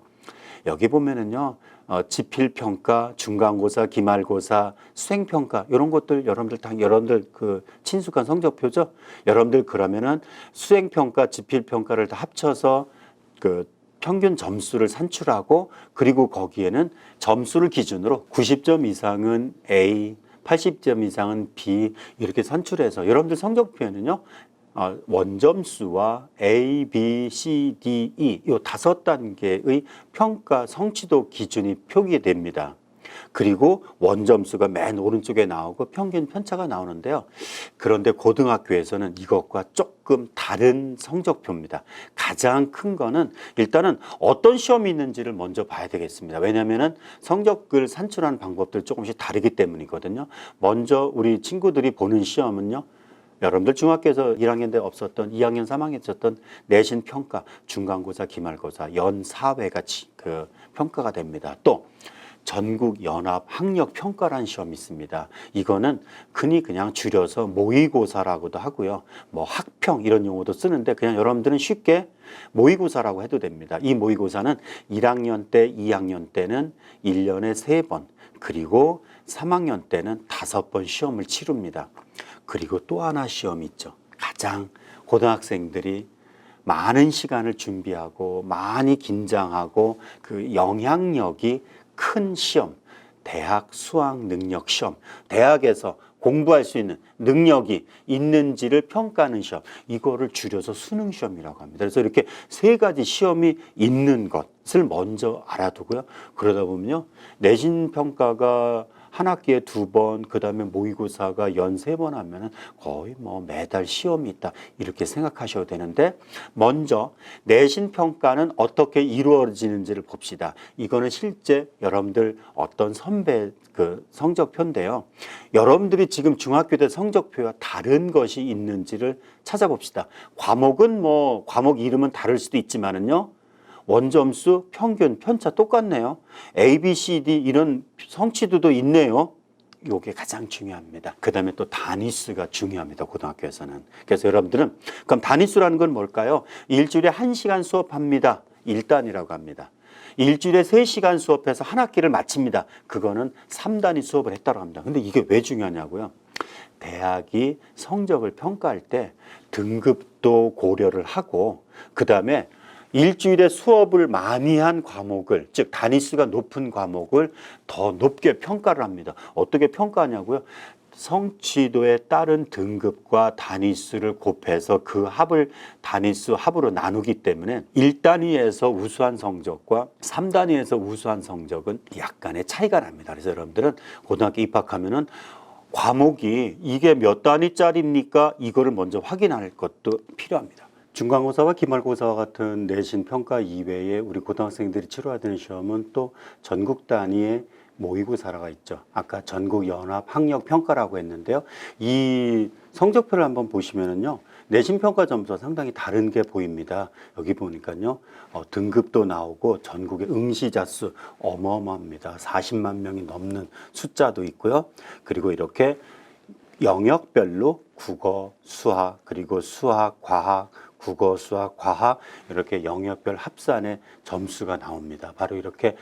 여기 보면은요, 지필평가, 중간고사, 기말고사, 수행평가, 이런 것들 여러분들 그 친숙한 성적표죠? 여러분들 그러면은 수행평가, 지필평가를 다 합쳐서 그 평균 점수를 산출하고 그리고 거기에는 점수를 기준으로 90점 이상은 A, 80점 이상은 B 이렇게 산출해서 여러분들 성적표에는요, 원점수와 A, B, C, D, E 이 5단계의 평가 성취도 기준이 표기됩니다. 그리고 원점수가 맨 오른쪽에 나오고 평균 편차가 나오는데요. 그런데 고등학교에서는 이것과 조금 다른 성적표입니다. 가장 큰 거는 일단은 어떤 시험이 있는지를 먼저 봐야 되겠습니다. 왜냐하면 성적을 산출하는 방법들이 조금씩 다르기 때문이거든요. 먼저 우리 친구들이 보는 시험은요. 여러분들 중학교에서 1학년 때 없었던 2학년, 3학년 있었던 내신 평가, 중간고사, 기말고사, 연 4회가 그 평가가 됩니다. 또 전국연합학력평가라는 시험이 있습니다. 이거는 흔히 그냥 줄여서 모의고사라고도 하고요. 뭐 학평 이런 용어도 쓰는데 그냥 여러분들은 쉽게 모의고사라고 해도 됩니다. 이 모의고사는 1학년 때, 2학년 때는 1년에 3번, 그리고 3학년 때는 5번 시험을 치릅니다. 그리고 또 하나 시험이 있죠. 가장 고등학생들이 많은 시간을 준비하고 많이 긴장하고 그 영향력이 큰 시험, 대학 수학 능력 시험. 대학에서 공부할 수 있는 능력이 있는지를 평가하는 시험. 이거를 줄여서 수능 시험이라고 합니다. 그래서 이렇게 3가지 시험이 있는 것을 먼저 알아두고요. 그러다 보면요, 내신 평가가 한 학기에 2번, 그 다음에 모의고사가 연 3번 하면은 거의 뭐 매달 시험이 있다, 이렇게 생각하셔도 되는데, 먼저 내신 평가는 어떻게 이루어지는지를 봅시다. 이거는 실제 여러분들 어떤 선배 그 성적표인데요. 여러분들이 지금 중학교 때 성적표와 다른 것이 있는지를 찾아봅시다. 과목은 뭐 과목 이름은 다를 수도 있지만은요, 원점수, 평균, 편차 똑같네요. A, B, C, D 이런 성취도도 있네요. 이게 가장 중요합니다. 그 다음에 또 단위수가 중요합니다. 고등학교에서는. 그래서 여러분들은 그럼 단위수라는 건 뭘까요? 일주일에 1시간 수업합니다. 1단위라고 합니다. 일주일에 3시간 수업해서 한 학기를 마칩니다. 그거는 3단위 수업을 했다고 합니다. 근데 이게 왜 중요하냐고요? 대학이 성적을 평가할 때 등급도 고려를 하고, 그 다음에 일주일에 수업을 많이 한 과목을, 즉 단위수가 높은 과목을 더 높게 평가를 합니다. 어떻게 평가하냐고요? 성취도에 따른 등급과 단위수를 곱해서 그 합을 단위수 합으로 나누기 때문에 1단위에서 우수한 성적과 3단위에서 우수한 성적은 약간의 차이가 납니다. 그래서 여러분들은 고등학교 입학하면은 과목이 이게 몇 단위짜리입니까? 이거를 먼저 확인할 것도 필요합니다. 중간고사와 기말고사와 같은 내신 평가 이외에 우리 고등학생들이 치러야 되는 시험은 또 전국 단위의 모의고사가 있죠. 아까 전국연합학력평가라고 했는데요. 이 성적표를 한번 보시면은요, 내신 평가 점수가 상당히 다른 게 보입니다. 여기 보니까요, 등급도 나오고 전국의 응시자 수 어마어마합니다. 40만 명이 넘는 숫자도 있고요. 그리고 이렇게 영역별로 국어, 수학, 그리고 수학, 과학, 국어, 수학, 과학 이렇게 영역별 합산의 점수가 나옵니다. 바로 이렇게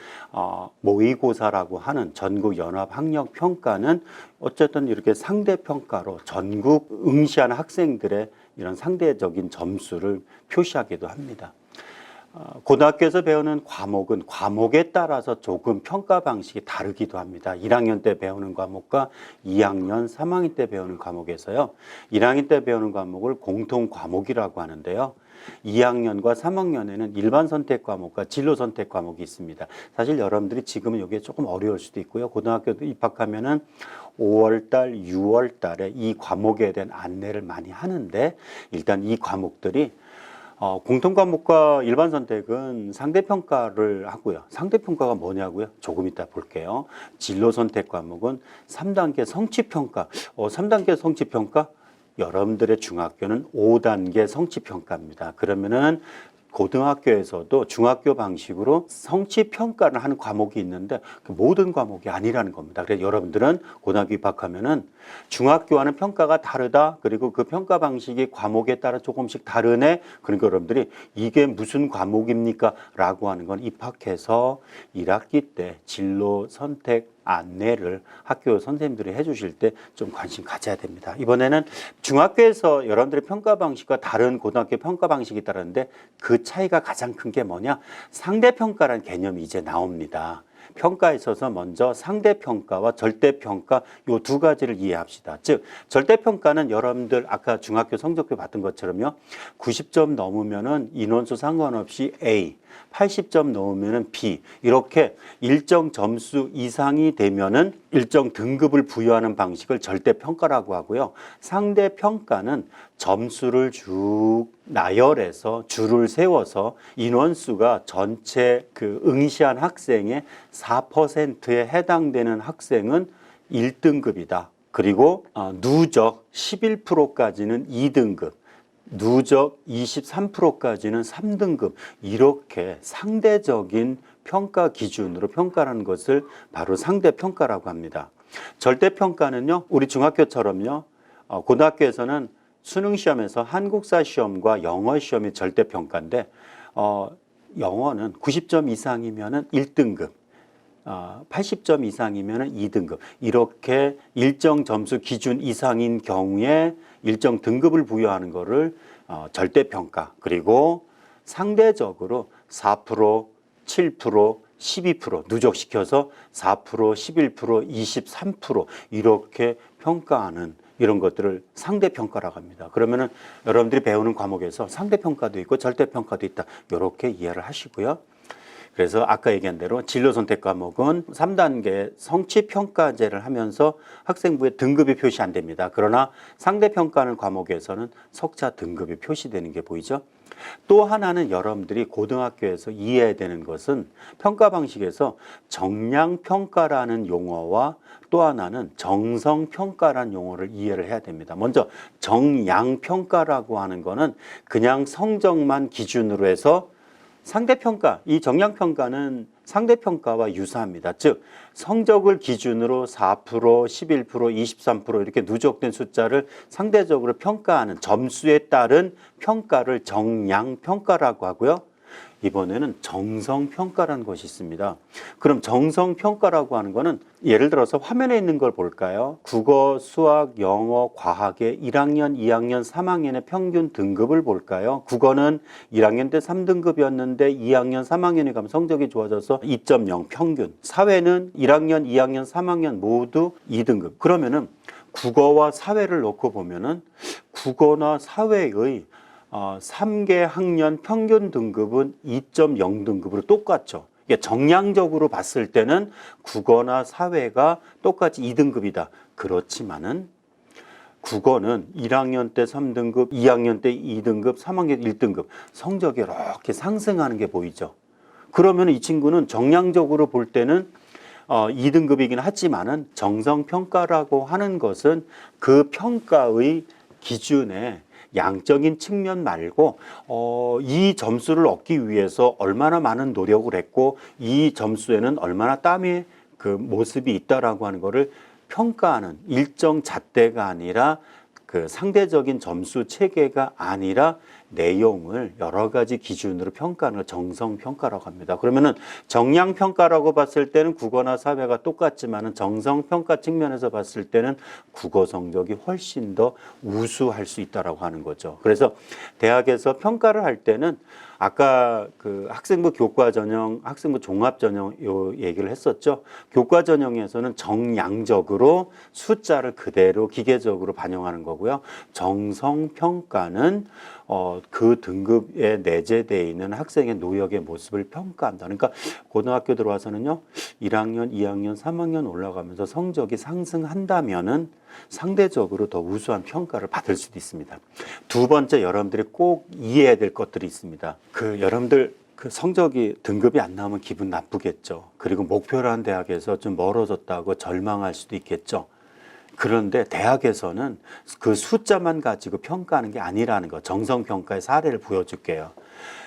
모의고사라고 하는 전국연합학력평가는 어쨌든 이렇게 상대평가로 전국 응시하는 학생들의 이런 상대적인 점수를 표시하기도 합니다. 고등학교에서 배우는 과목은 과목에 따라서 조금 평가 방식이 다르기도 합니다. 1학년 때 배우는 과목과 2학년, 3학년 때 배우는 과목에서요, 1학년 때 배우는 과목을 공통 과목이라고 하는데요, 2학년과 3학년에는 일반 선택 과목과 진로 선택 과목이 있습니다. 사실 여러분들이 지금은 이게 조금 어려울 수도 있고요. 고등학교 입학하면은 5월달, 6월달에 이 과목에 대한 안내를 많이 하는데, 일단 이 과목들이 공통과목과 일반 선택은 상대평가를 하고요. 상대평가가 뭐냐고요? 조금 이따 볼게요. 진로 선택 과목은 3단계 성취평가. 3단계 성취평가? 여러분들의 중학교는 5단계 성취평가입니다. 그러면은 고등학교에서도 중학교 방식으로 성취평가를 하는 과목이 있는데 그 모든 과목이 아니라는 겁니다. 그래서 여러분들은 고등학교 입학하면은 중학교와는 평가가 다르다. 그리고 그 평가 방식이 과목에 따라 조금씩 다르네. 그러니까 여러분들이 이게 무슨 과목입니까? 라고 하는 건 입학해서 1학기 때 진로 선택 안내를 학교 선생님들이 해주실 때 좀 관심 가져야 됩니다. 이번에는 중학교에서 여러분들의 평가 방식과 다른 고등학교 평가 방식이 다른데 그 차이가 가장 큰 게 뭐냐? 상대평가라는 개념이 이제 나옵니다. 평가에 있어서 먼저 상대평가와 절대평가 이 2가지를 이해합시다. 즉 절대평가는 여러분들 아까 중학교 성적표 봤던 것처럼요, 90점 넘으면은 인원수 상관없이 A, 80점 넘으면은 B, 이렇게 일정 점수 이상이 되면은 일정 등급을 부여하는 방식을 절대평가라고 하고요. 상대평가는 점수를 쭉 나열해서 줄을 세워서 인원수가 전체 그 응시한 학생의 4%에 해당되는 학생은 1등급이다. 그리고 누적 11%까지는 2등급, 누적 23%까지는 3등급, 이렇게 상대적인 평가 기준으로 평가하는 것을 바로 상대평가라고 합니다. 절대평가는요, 우리 중학교처럼요, 고등학교에서는 수능시험에서 한국사 시험과 영어 시험이 절대평가인데, 영어는 90점 이상이면은 1등급, 80점 이상이면은 2등급, 이렇게 일정 점수 기준 이상인 경우에 일정 등급을 부여하는 것을 절대평가, 그리고 상대적으로 4%, 7%, 12% 누적시켜서 4%, 11%, 23% 이렇게 평가하는 이런 것들을 상대평가라고 합니다. 그러면은 여러분들이 배우는 과목에서 상대평가도 있고 절대평가도 있다. 이렇게 이해를 하시고요. 그래서 아까 얘기한 대로 진로 선택 과목은 3단계 성취평가제를 하면서 학생부에 등급이 표시 안 됩니다. 그러나 상대평가하는 과목에서는 석자 등급이 표시되는 게 보이죠. 또 하나는 여러분들이 고등학교에서 이해해야 되는 것은 평가 방식에서 정량평가라는 용어와 또 하나는 정성평가라는 용어를 이해를 해야 됩니다. 먼저 정량평가라고 하는 거는 그냥 성적만 기준으로 해서 상대평가, 이 정량평가는 상대평가와 유사합니다. 즉 성적을 기준으로 4%, 11%, 23% 이렇게 누적된 숫자를 상대적으로 평가하는 점수에 따른 평가를 정량평가라고 하고요. 이번에는 정성평가라는 것이 있습니다. 그럼 정성평가라고 하는 거는 예를 들어서 화면에 있는 걸 볼까요? 국어, 수학, 영어, 과학의 1학년, 2학년, 3학년의 평균 등급을 볼까요? 국어는 1학년 때 3등급이었는데 2학년, 3학년에 가면 성적이 좋아져서 2.0 평균. 사회는 1학년, 2학년, 3학년 모두 2등급. 그러면은 국어와 사회를 놓고 보면은 국어나 사회의 3개 학년 평균 등급은 2.0등급으로 똑같죠. 이게 정량적으로 봤을 때는 국어나 사회가 똑같이 2등급이다. 그렇지만은 국어는 1학년 때 3등급, 2학년 때 2등급, 3학년 1등급 성적이 이렇게 상승하는 게 보이죠. 그러면 이 친구는 정량적으로 볼 때는 2등급이긴 하지만은 정성평가라고 하는 것은 그 평가의 기준에 양적인 측면 말고 이 점수를 얻기 위해서 얼마나 많은 노력을 했고 이 점수에는 얼마나 땀의 그 모습이 있다라고 하는 것을 평가하는 일정 잣대가 아니라 그 상대적인 점수 체계가 아니라 내용을 여러 가지 기준으로 평가하는 걸 정성평가라고 합니다. 그러면은 정량평가라고 봤을 때는 국어나 사회가 똑같지만은 정성평가 측면에서 봤을 때는 국어 성적이 훨씬 더 우수할 수 있다라고 하는 거죠. 그래서 대학에서 평가를 할 때는 아까 그 학생부 교과 전형, 학생부 종합 전형 요 얘기를 했었죠. 교과 전형에서는 정량적으로 숫자를 그대로 기계적으로 반영하는 거고요. 정성평가는 그 등급에 내재되어 있는 학생의 노력의 모습을 평가한다. 그러니까 고등학교 들어와서는요, 1학년, 2학년, 3학년 올라가면서 성적이 상승한다면은 상대적으로 더 우수한 평가를 받을 수도 있습니다. 두 번째, 여러분들이 꼭 이해해야 될 것들이 있습니다. 여러분들 그 성적이 등급이 안 나오면 기분 나쁘겠죠. 그리고 목표라는 대학에서 좀 멀어졌다고 절망할 수도 있겠죠. 그런데 대학에서는 그 숫자만 가지고 평가하는 게 아니라는 거, 정성평가의 사례를 보여줄게요.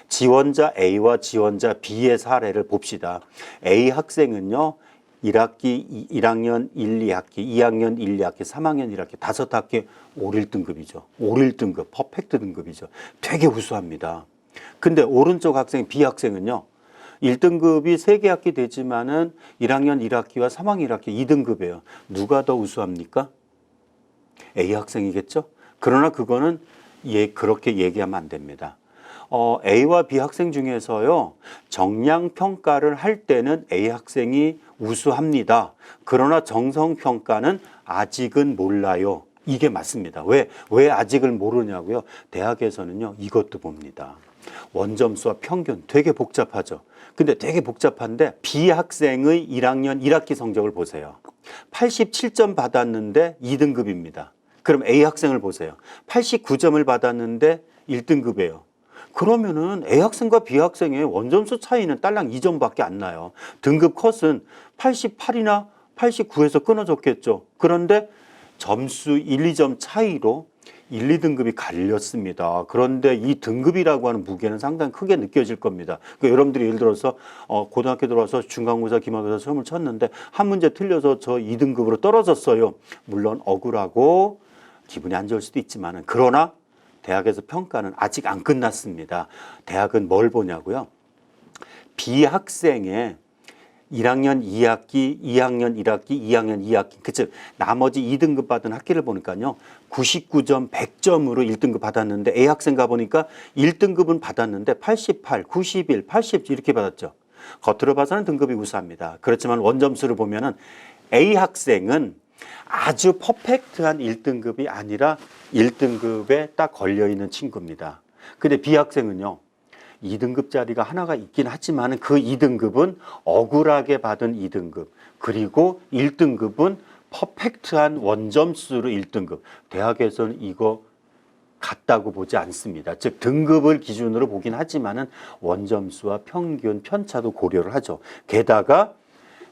지원자 A와 지원자 B의 사례를 봅시다. A 학생은요, 1학기, 1학년 1, 2학기, 2학년 1, 2학기, 3학년 1학기, 5학기 5.1등급이죠. 5.1등급, 퍼펙트 등급이죠. 되게 우수합니다. 근데 오른쪽 학생, B 학생은요, 1등급이 3개 학기 되지만은 1학년 1학기와 3학년 1학기 2등급이에요. 누가 더 우수합니까? A 학생이겠죠? 그러나 그거는 그렇게 얘기하면 안 됩니다. A와 B 학생 중에서요, 정량평가를 할 때는 A 학생이 우수합니다. 그러나 정성평가는 아직은 몰라요. 이게 맞습니다. 왜 아직을 모르냐고요? 대학에서는요, 이것도 봅니다. 원점수와 평균 되게 복잡하죠. 근데 되게 복잡한데 B 학생의 1학년 1학기 성적을 보세요. 87점 받았는데 2등급입니다. 그럼 A 학생을 보세요. 89점을 받았는데 1등급이에요. 그러면은 A 학생과 B 학생의 원점수 차이는 딸랑 2점밖에 안 나요. 등급 컷은 88이나 89에서 끊어졌겠죠. 그런데 점수 1, 2점 차이로 1, 2등급이 갈렸습니다. 그런데 이 등급이라고 하는 무게는 상당히 크게 느껴질 겁니다. 그러니까 여러분들이 예를 들어서 고등학교 들어와서 중간고사, 기말고사 시험을 쳤는데 한 문제 틀려서 저 2등급으로 떨어졌어요. 물론 억울하고 기분이 안 좋을 수도 있지만은, 그러나 대학에서 평가는 아직 안 끝났습니다. 대학은 뭘 보냐고요? 비학생의 1학년 2학기, 2학년 1학기, 2학년 2학기, 즉 나머지 2등급 받은 학기를 보니까요, 99점, 100점으로 1등급 받았는데, A 학생 가보니까 1등급은 받았는데 88, 91, 80 이렇게 받았죠. 겉으로 봐서는 등급이 우수합니다. 그렇지만 원점수를 보면은 A 학생은 아주 퍼펙트한 1등급이 아니라 1등급에 딱 걸려있는 친구입니다. 근데 B 학생은요, 2등급짜리가 하나가 있긴 하지만 그 2등급은 억울하게 받은 2등급, 그리고 1등급은 퍼펙트한 원점수로 1등급. 대학에서는 이거 같다고 보지 않습니다. 즉 등급을 기준으로 보긴 하지만은 원점수와 평균 편차도 고려를 하죠. 게다가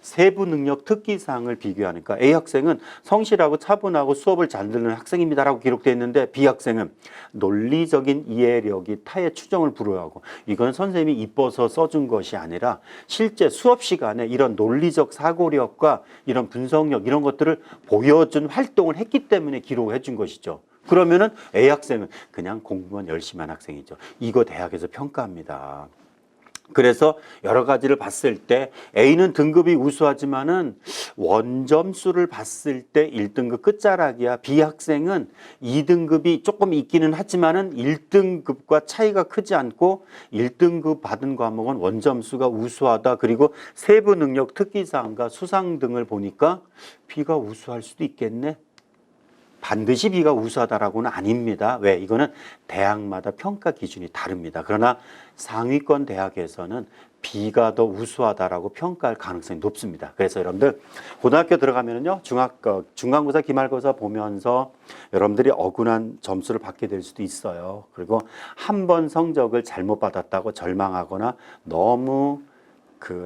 세부 능력 특기사항을 비교하니까 A 학생은 성실하고 차분하고 수업을 잘 듣는 학생입니다라고 기록되어 있는데, B 학생은 논리적인 이해력이 타의 추정을 불허하고, 이건 선생님이 이뻐서 써준 것이 아니라 실제 수업 시간에 이런 논리적 사고력과 이런 분석력, 이런 것들을 보여준 활동을 했기 때문에 기록을 해준 것이죠. 그러면은 A 학생은 그냥 공부만 열심히 한 학생이죠. 이거 대학에서 평가합니다. 그래서 여러 가지를 봤을 때 A는 등급이 우수하지만은 원점수를 봤을 때 1등급 끝자락이야. B 학생은 2등급이 조금 있기는 하지만은 1등급과 차이가 크지 않고 1등급 받은 과목은 원점수가 우수하다. 그리고 세부 능력 특기사항과 수상 등을 보니까 B가 우수할 수도 있겠네. 반드시 B가 우수하다라고는 아닙니다. 왜? 이거는 대학마다 평가 기준이 다릅니다. 그러나 상위권 대학에서는 B가 더 우수하다라고 평가할 가능성이 높습니다. 그래서 여러분들 고등학교 들어가면은요, 중간고사, 기말고사 보면서 여러분들이 억울한 점수를 받게 될 수도 있어요. 그리고 한 번 성적을 잘못 받았다고 절망하거나 너무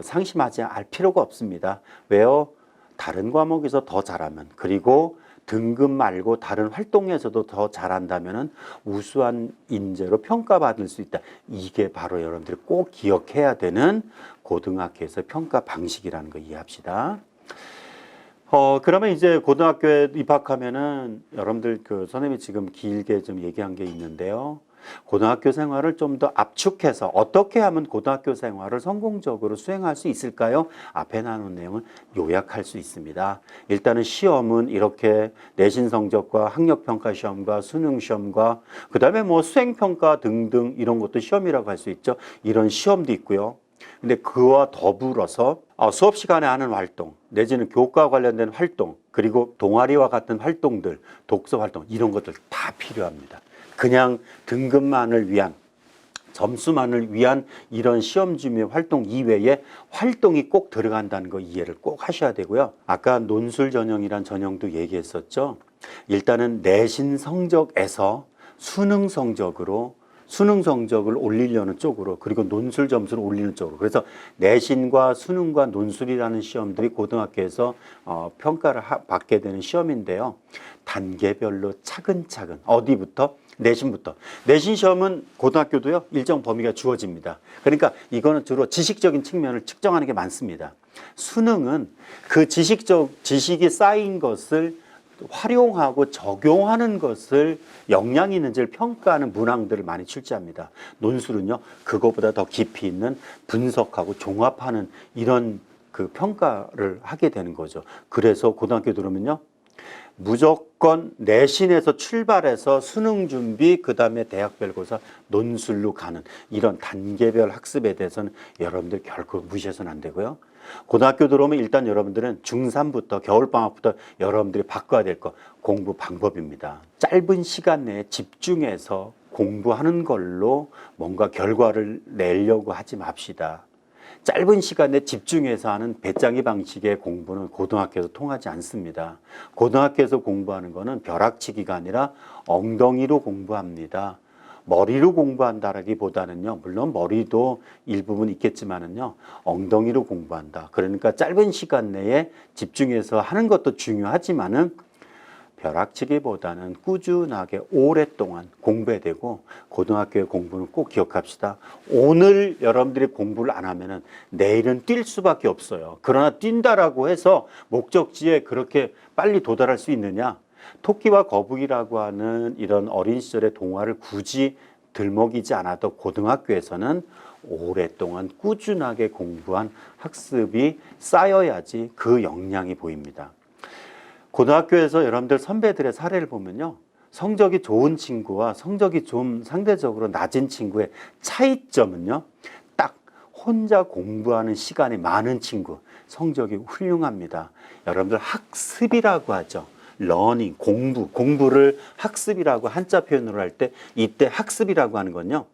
상심하지 않을 필요가 없습니다. 왜요? 다른 과목에서 더 잘하면, 그리고 등급 말고 다른 활동에서도 더 잘한다면 우수한 인재로 평가받을 수 있다. 이게 바로 여러분들이 꼭 기억해야 되는 고등학교에서 평가 방식이라는 거 이해합시다. 그러면 이제 고등학교에 입학하면은 여러분들 선생님이 지금 길게 좀 얘기한 게 있는데요. 고등학교 생활을 좀 더 압축해서 어떻게 하면 고등학교 생활을 성공적으로 수행할 수 있을까요? 앞에 나눈 내용을 요약할 수 있습니다. 일단은 시험은 이렇게 내신 성적과 학력평가 시험과 수능 시험과 그다음에 뭐 수행평가 등등 이런 것도 시험이라고 할 수 있죠. 이런 시험도 있고요. 근데 그와 더불어서 수업 시간에 하는 활동, 내지는 교과 관련된 활동, 그리고 동아리와 같은 활동들, 독서 활동, 이런 것들 다 필요합니다. 그냥 등급만을 위한, 점수만을 위한 이런 시험 준비 활동 이외에 활동이 꼭 들어간다는 거 이해를 꼭 하셔야 되고요. 아까 논술 전형이란 전형도 얘기했었죠. 일단은 내신 성적에서 수능 성적을 올리려는 쪽으로, 그리고 논술 점수를 올리는 쪽으로. 그래서 내신과 수능과 논술이라는 시험들이 고등학교에서 평가를 받게 되는 시험인데요. 단계별로 차근차근, 어디부터? 내신부터. 내신 시험은 고등학교도요, 일정 범위가 주어집니다. 그러니까 이거는 주로 지식적인 측면을 측정하는 게 많습니다. 수능은 그 지식이 쌓인 것을 활용하고 적용하는 것을 역량 있는지를 평가하는 문항들을 많이 출제합니다. 논술은요, 그거보다 더 깊이 있는 분석하고 종합하는 이런 평가를 하게 되는 거죠. 그래서 고등학교 들어오면요, 무조건 내신에서 출발해서 수능 준비, 그 다음에 대학별고사, 논술로 가는 이런 단계별 학습에 대해서는 여러분들 결코 무시해서는 안 되고요. 고등학교 들어오면 일단 여러분들은 중3부터 겨울방학부터 여러분들이 바꿔야 될 거 공부 방법입니다. 짧은 시간 내에 집중해서 공부하는 걸로 뭔가 결과를 내려고 하지 맙시다. 짧은 시간에 집중해서 하는 배짱이 방식의 공부는 고등학교에서 통하지 않습니다. 고등학교에서 공부하는 거는 벼락치기가 아니라 엉덩이로 공부합니다. 머리로 공부한다라기보다는요, 물론 머리도 일부분 있겠지만은요, 엉덩이로 공부한다. 그러니까 짧은 시간 내에 집중해서 하는 것도 중요하지만은 벼락치기보다는 꾸준하게 오랫동안 공부해야 되고 고등학교의 공부는 꼭 기억합시다. 오늘 여러분들이 공부를 안 하면은 내일은 뛸 수밖에 없어요. 그러나 뛴다라고 해서 목적지에 그렇게 빨리 도달할 수 있느냐? 토끼와 거북이라고 하는 이런 어린 시절의 동화를 굳이 들먹이지 않아도 고등학교에서는 오랫동안 꾸준하게 공부한 학습이 쌓여야지 그 역량이 보입니다. 고등학교에서 여러분들 선배들의 사례를 보면요. 성적이 좋은 친구와 성적이 좀 상대적으로 낮은 친구의 차이점은요. 딱 혼자 공부하는 시간이 많은 친구, 성적이 훌륭합니다. 여러분들 학습이라고 하죠. 러닝, 공부를 학습이라고 한자 표현으로 할 때 이때 학습이라고 하는 건요.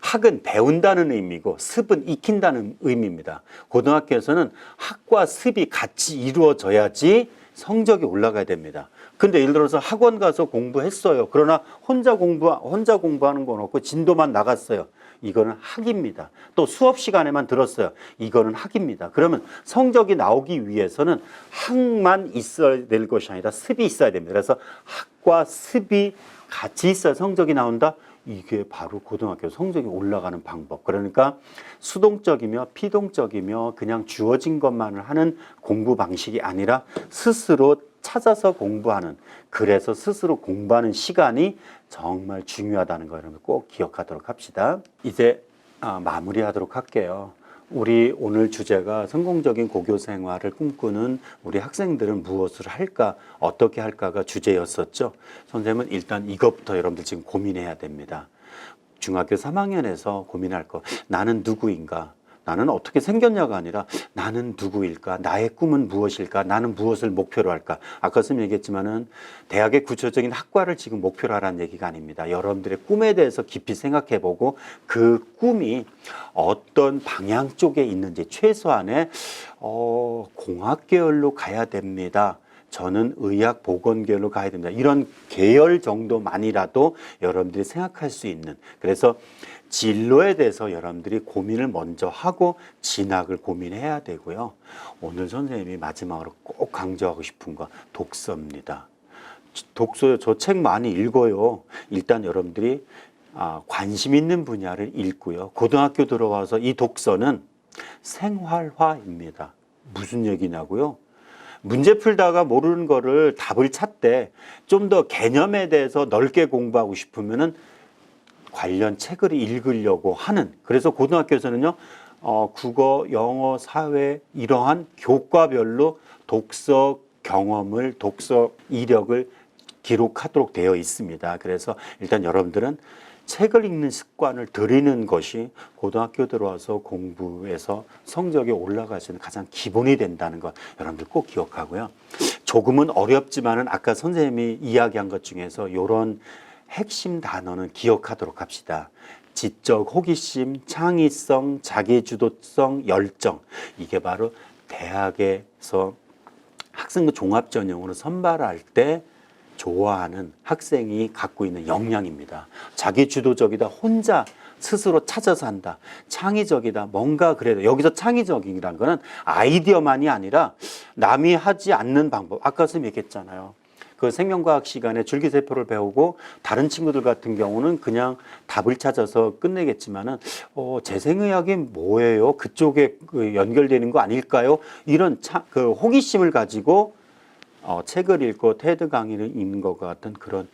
학은 배운다는 의미고 습은 익힌다는 의미입니다. 고등학교에서는 학과 습이 같이 이루어져야지 성적이 올라가야 됩니다. 근데 예를 들어서 학원 가서 공부했어요. 그러나 혼자 공부하는 건 없고 진도만 나갔어요. 이거는 학입니다. 또 수업 시간에만 들었어요. 이거는 학입니다. 그러면 성적이 나오기 위해서는 학만 있어야 될 것이 아니라 습이 있어야 됩니다. 그래서 학과 습이 같이 있어야 성적이 나온다. 이게 바로 고등학교 성적이 올라가는 방법. 그러니까 수동적이며 피동적이며 그냥 주어진 것만을 하는 공부 방식이 아니라 스스로 찾아서 공부하는, 그래서 스스로 공부하는 시간이 정말 중요하다는 거 여러분 꼭 기억하도록 합시다. 이제 마무리하도록 할게요. 우리 오늘 주제가 성공적인 고교 생활을 꿈꾸는 우리 학생들은 무엇을 할까, 어떻게 할까가 주제였었죠. 선생님은 일단 이것부터 여러분들 지금 고민해야 됩니다. 중학교 3학년에서 고민할 거, 나는 누구인가? 나는 어떻게 생겼냐가 아니라 나는 누구일까? 나의 꿈은 무엇일까? 나는 무엇을 목표로 할까? 아까 선생님 얘기했지만은 대학의 구체적인 학과를 지금 목표로 하라는 얘기가 아닙니다. 여러분들의 꿈에 대해서 깊이 생각해보고 그 꿈이 어떤 방향 쪽에 있는지, 최소한의 공학계열로 가야 됩니다. 저는 의학 보건계열로 가야 됩니다. 이런 계열 정도만이라도 여러분들이 생각할 수 있는, 그래서 진로에 대해서 여러분들이 고민을 먼저 하고 진학을 고민해야 되고요. 오늘 선생님이 마지막으로 꼭 강조하고 싶은 건 독서입니다. 독서요. 저 책 많이 읽어요. 일단 여러분들이 관심 있는 분야를 읽고요. 고등학교 들어와서 이 독서는 생활화입니다. 무슨 얘기냐고요? 문제 풀다가 모르는 거를 답을 찾되 좀 더 개념에 대해서 넓게 공부하고 싶으면은 관련 책을 읽으려고 하는, 그래서 고등학교에서는요, 국어, 영어, 사회 이러한 교과별로 독서 경험을, 독서 이력을 기록하도록 되어 있습니다. 그래서 일단 여러분들은 책을 읽는 습관을 들이는 것이 고등학교 들어와서 공부에서 성적이 올라갈 수 있는 가장 기본이 된다는 것 여러분들 꼭 기억하고요. 조금은 어렵지만은 아까 선생님이 이야기한 것 중에서 이런 핵심 단어는 기억하도록 합시다. 지적 호기심, 창의성, 자기주도성, 열정. 이게 바로 대학에서 학생부 종합전형으로 선발할 때 좋아하는 학생이 갖고 있는 역량입니다. 자기주도적이다, 혼자 스스로 찾아서 한다. 창의적이다, 뭔가 그래도 여기서 창의적이라는 거는 아이디어만이 아니라 남이 하지 않는 방법. 아까 선생님 얘기했잖아요. 그 생명과학 시간에 줄기세포를 배우고 다른 친구들 같은 경우는 그냥 답을 찾아서 끝내겠지만은 재생의학이 뭐예요? 그쪽에 연결되는 거 아닐까요? 이런 그 호기심을 가지고 책을 읽고 테드 강의를 읽는 것 같은 그런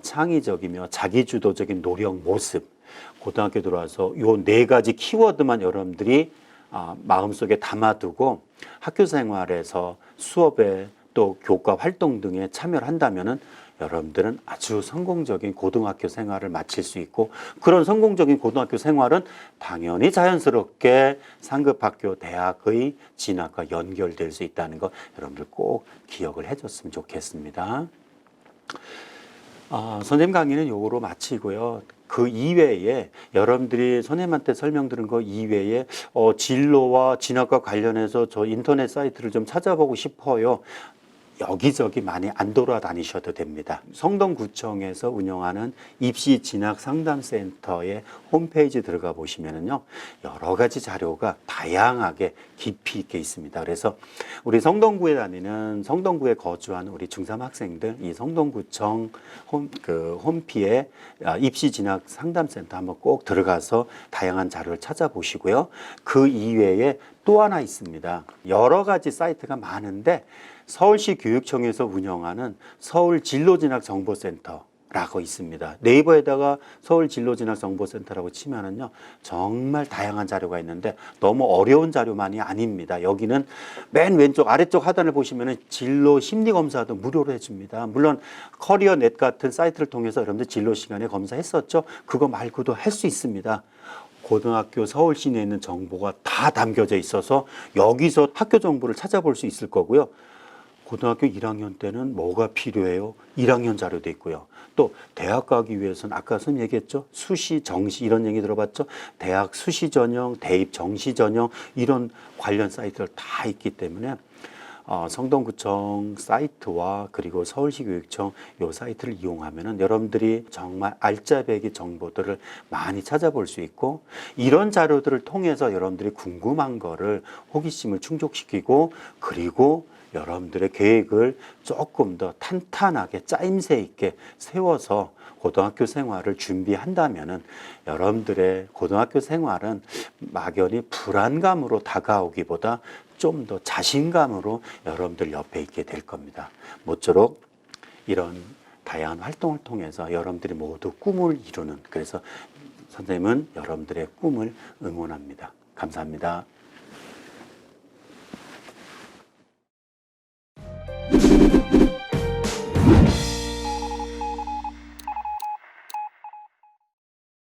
창의적이며 자기주도적인 노력 모습. 고등학교 들어와서 요 4가지 키워드만 여러분들이 마음속에 담아두고 학교 생활에서 수업에 또 교과 활동 등에 참여를 한다면은 여러분들은 아주 성공적인 고등학교 생활을 마칠 수 있고, 그런 성공적인 고등학교 생활은 당연히 자연스럽게 상급학교 대학의 진학과 연결될 수 있다는 거 여러분들 꼭 기억을 해줬으면 좋겠습니다. 선생님 강의는 요거로 마치고요. 그 이외에 여러분들이 선생님한테 설명드린 거 이외에 진로와 진학과 관련해서 저 인터넷 사이트를 좀 찾아보고 싶어요. 여기저기 많이 안 돌아다니셔도 됩니다. 성동구청에서 운영하는 입시 진학 상담센터의 홈페이지 들어가 보시면은요, 여러 가지 자료가 다양하게 깊이 있게 있습니다. 그래서 우리 성동구에 다니는, 성동구에 거주하는 우리 중3 학생들, 이 성동구청 홈피에 입시 진학 상담센터 한번 꼭 들어가서 다양한 자료를 찾아보시고요. 그 이외에 또 하나 있습니다. 여러 가지 사이트가 많은데 서울시 교육청에서 운영하는 서울 진로진학정보센터라고 있습니다. 네이버에다가 서울 진로진학정보센터라고 치면은요, 정말 다양한 자료가 있는데 너무 어려운 자료만이 아닙니다. 여기는 맨 왼쪽 아래쪽 하단을 보시면은 진로 심리 검사도 무료로 해줍니다. 물론 커리어넷 같은 사이트를 통해서 여러분들 진로 시간에 검사했었죠. 그거 말고도 할 수 있습니다. 고등학교 서울 시내에 있는 정보가 다 담겨져 있어서 여기서 학교 정보를 찾아볼 수 있을 거고요. 고등학교 1학년 때는 뭐가 필요해요? 1학년 자료도 있고요. 또 대학 가기 위해서는 아까 선생님 얘기했죠? 수시, 정시 이런 얘기 들어봤죠? 대학 수시 전형, 대입 정시 전형 이런 관련 사이트들 다 있기 때문에 성동구청 사이트와 그리고 서울시 교육청 요 사이트를 이용하면은 여러분들이 정말 알짜배기 정보들을 많이 찾아볼 수 있고, 이런 자료들을 통해서 여러분들이 궁금한 거를 호기심을 충족시키고, 그리고 여러분들의 계획을 조금 더 탄탄하게 짜임새 있게 세워서 고등학교 생활을 준비한다면은 여러분들의 고등학교 생활은 막연히 불안감으로 다가오기보다 좀 더 자신감으로 여러분들 옆에 있게 될 겁니다. 모쪼록 이런 다양한 활동을 통해서 여러분들이 모두 꿈을 이루는, 그래서 선생님은 여러분들의 꿈을 응원합니다. 감사합니다.